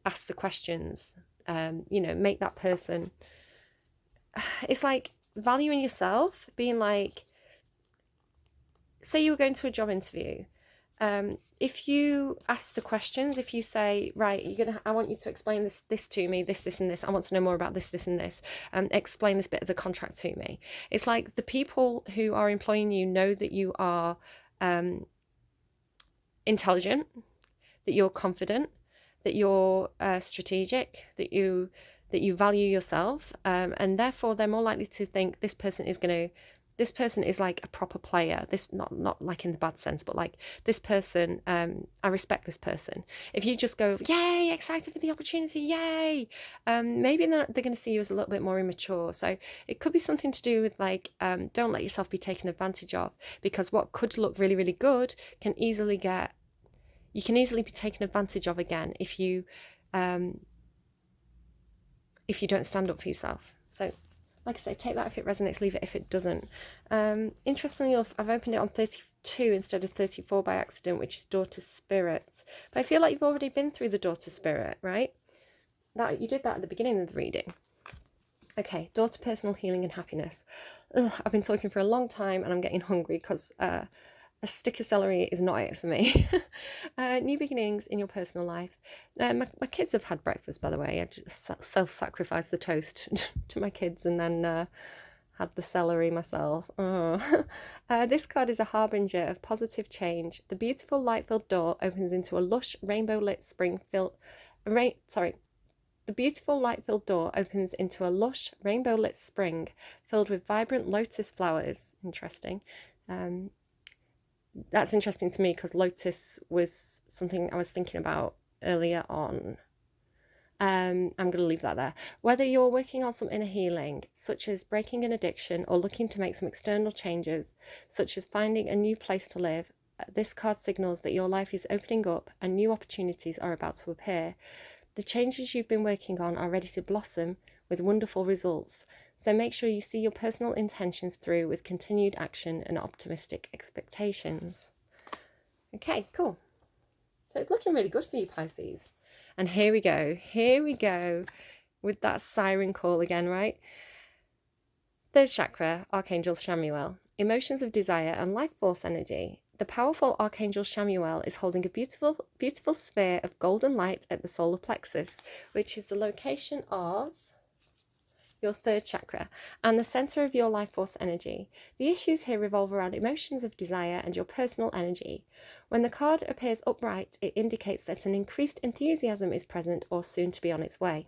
ask the questions, make that person. It's like valuing yourself, being like, say you were going to a job interview. If you ask the questions, if you say, right, I want you to explain this to me, this and this, I want to know more about this and this, explain this bit of the contract to me. It's like the people who are employing you know that you are intelligent, that you're confident, that you're strategic, that you value yourself, and therefore they're more likely to think this person is like a proper player. This not like in the bad sense, but like this person, I respect this person. If you just go, yay, excited for the opportunity, yay, maybe they're going to see you as a little bit more immature. So it could be something to do with like, don't let yourself be taken advantage of, because what could look really, really good can easily be taken advantage of again if you don't stand up for yourself. So like I say, take that if it resonates, leave it if it doesn't. Interestingly enough, I've opened it on 32 instead of 34 by accident, which is Daughter Spirit. But I feel like you've already been through the Daughter Spirit, right? That you did that at the beginning of the reading. Okay, Daughter Personal Healing and Happiness. I've been talking for a long time and I'm getting hungry because a stick of celery is not it for me. New beginnings in your personal life. My kids have had breakfast, by the way. I just self-sacrificed the toast to my kids and then had the celery myself. This card is a harbinger of positive change. The beautiful light-filled door opens into a lush rainbow-lit spring filled... The beautiful light-filled door opens into a lush rainbow-lit spring filled with vibrant lotus flowers. Interesting. That's interesting to me because lotus was something I was thinking about earlier on. I'm going to leave that there. Whether you're working on some inner healing, such as breaking an addiction, or looking to make some external changes, such as finding a new place to live, This card signals that your life is opening up and new opportunities are about to appear. The changes you've been working on are ready to blossom with wonderful results. So make sure you see your personal intentions through with continued action and optimistic expectations. Okay, cool. So it's looking really good for you, Pisces. And here we go. Here we go with that siren call again, right? Third chakra, Archangel Chamuel. Emotions of desire and life force energy. The powerful Archangel Chamuel is holding a beautiful, beautiful sphere of golden light at the solar plexus, which is the location of your third chakra and the center of your life force energy. The issues here revolve around emotions of desire and your personal energy. When the card appears upright, it indicates that an increased enthusiasm is present or soon to be on its way.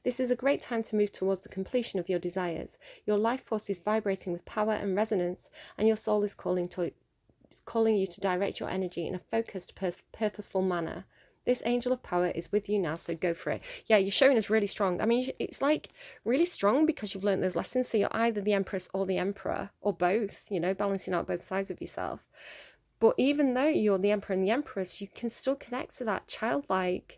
This is a great time to move towards the completion of your desires. Your life force is vibrating with power and resonance, and your soul is calling you to direct your energy in a focused, purposeful manner. This angel of power is with you now, so go for it. Yeah, you're showing us really strong. I mean, it's like really strong because you've learned those lessons. So you're either the Empress or the Emperor, or both, you know, balancing out both sides of yourself. But even though you're the Emperor and the Empress, you can still connect to that childlike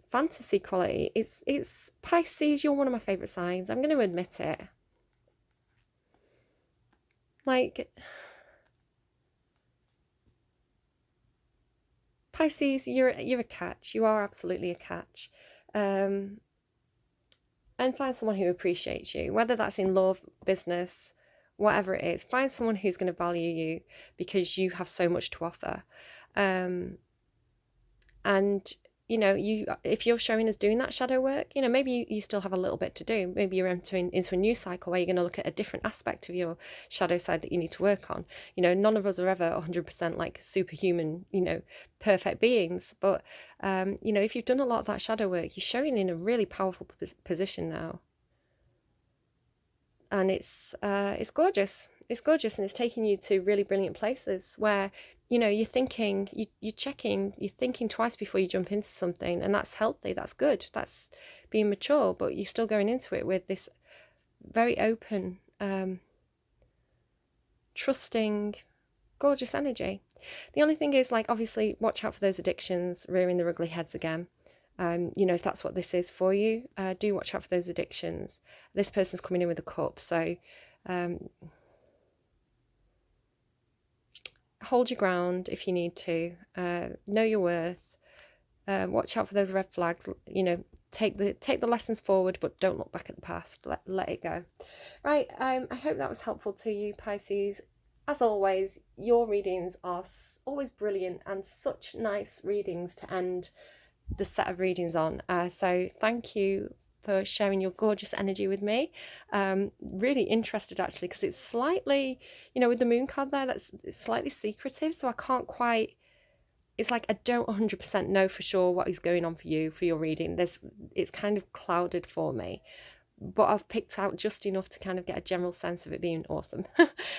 fantasy quality. It's Pisces, you're one of my favourite signs. I'm going to admit it. Like, Pisces, you're a catch. You are absolutely a catch. And find someone who appreciates you, whether that's in love, business, whatever it is. Find someone who's going to value you because you have so much to offer. And you know, if you're showing us doing that shadow work, you know, maybe you still have a little bit to do. Maybe you're entering into a new cycle where you're going to look at a different aspect of your shadow side that you need to work on. You know, none of us are ever 100% like superhuman, you know, perfect beings. But, you know, if you've done a lot of that shadow work, you're showing in a really powerful position now. And it's gorgeous. It's gorgeous, and it's taking you to really brilliant places where, you know, you're thinking, you're checking, you're thinking twice before you jump into something, and that's healthy, that's good, that's being mature, but you're still going into it with this very open, trusting, gorgeous energy. The only thing is, like, obviously, watch out for those addictions rearing their ugly heads again. You know, if that's what this is for you, do watch out for those addictions. This person's coming in with a cup, so hold your ground if you need to. Know your worth. Watch out for those red flags. You know, take the lessons forward, but don't look back at the past. Let it go. Right. I hope that was helpful to you, Pisces. As always, your readings are always brilliant and such nice readings to end the set of readings on. So thank you for sharing your gorgeous energy with me. Really interested actually, because it's slightly, you know, with the moon card there, it's slightly secretive, so I can't quite, it's like I don't 100% know for sure what is going on for you for your reading. It's kind of clouded for me, but I've picked out just enough to kind of get a general sense of it being awesome.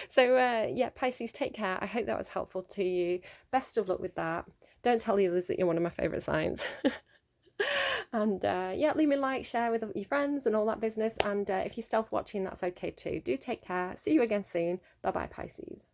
So yeah, Pisces, take care. I hope that was helpful to you. Best of luck with that. Don't tell the others that you're one of my favourite signs. And yeah, leave me a like, share with your friends and all that business. And if you're stealth watching, that's okay too. Do take care. See you again soon. Bye bye, Pisces.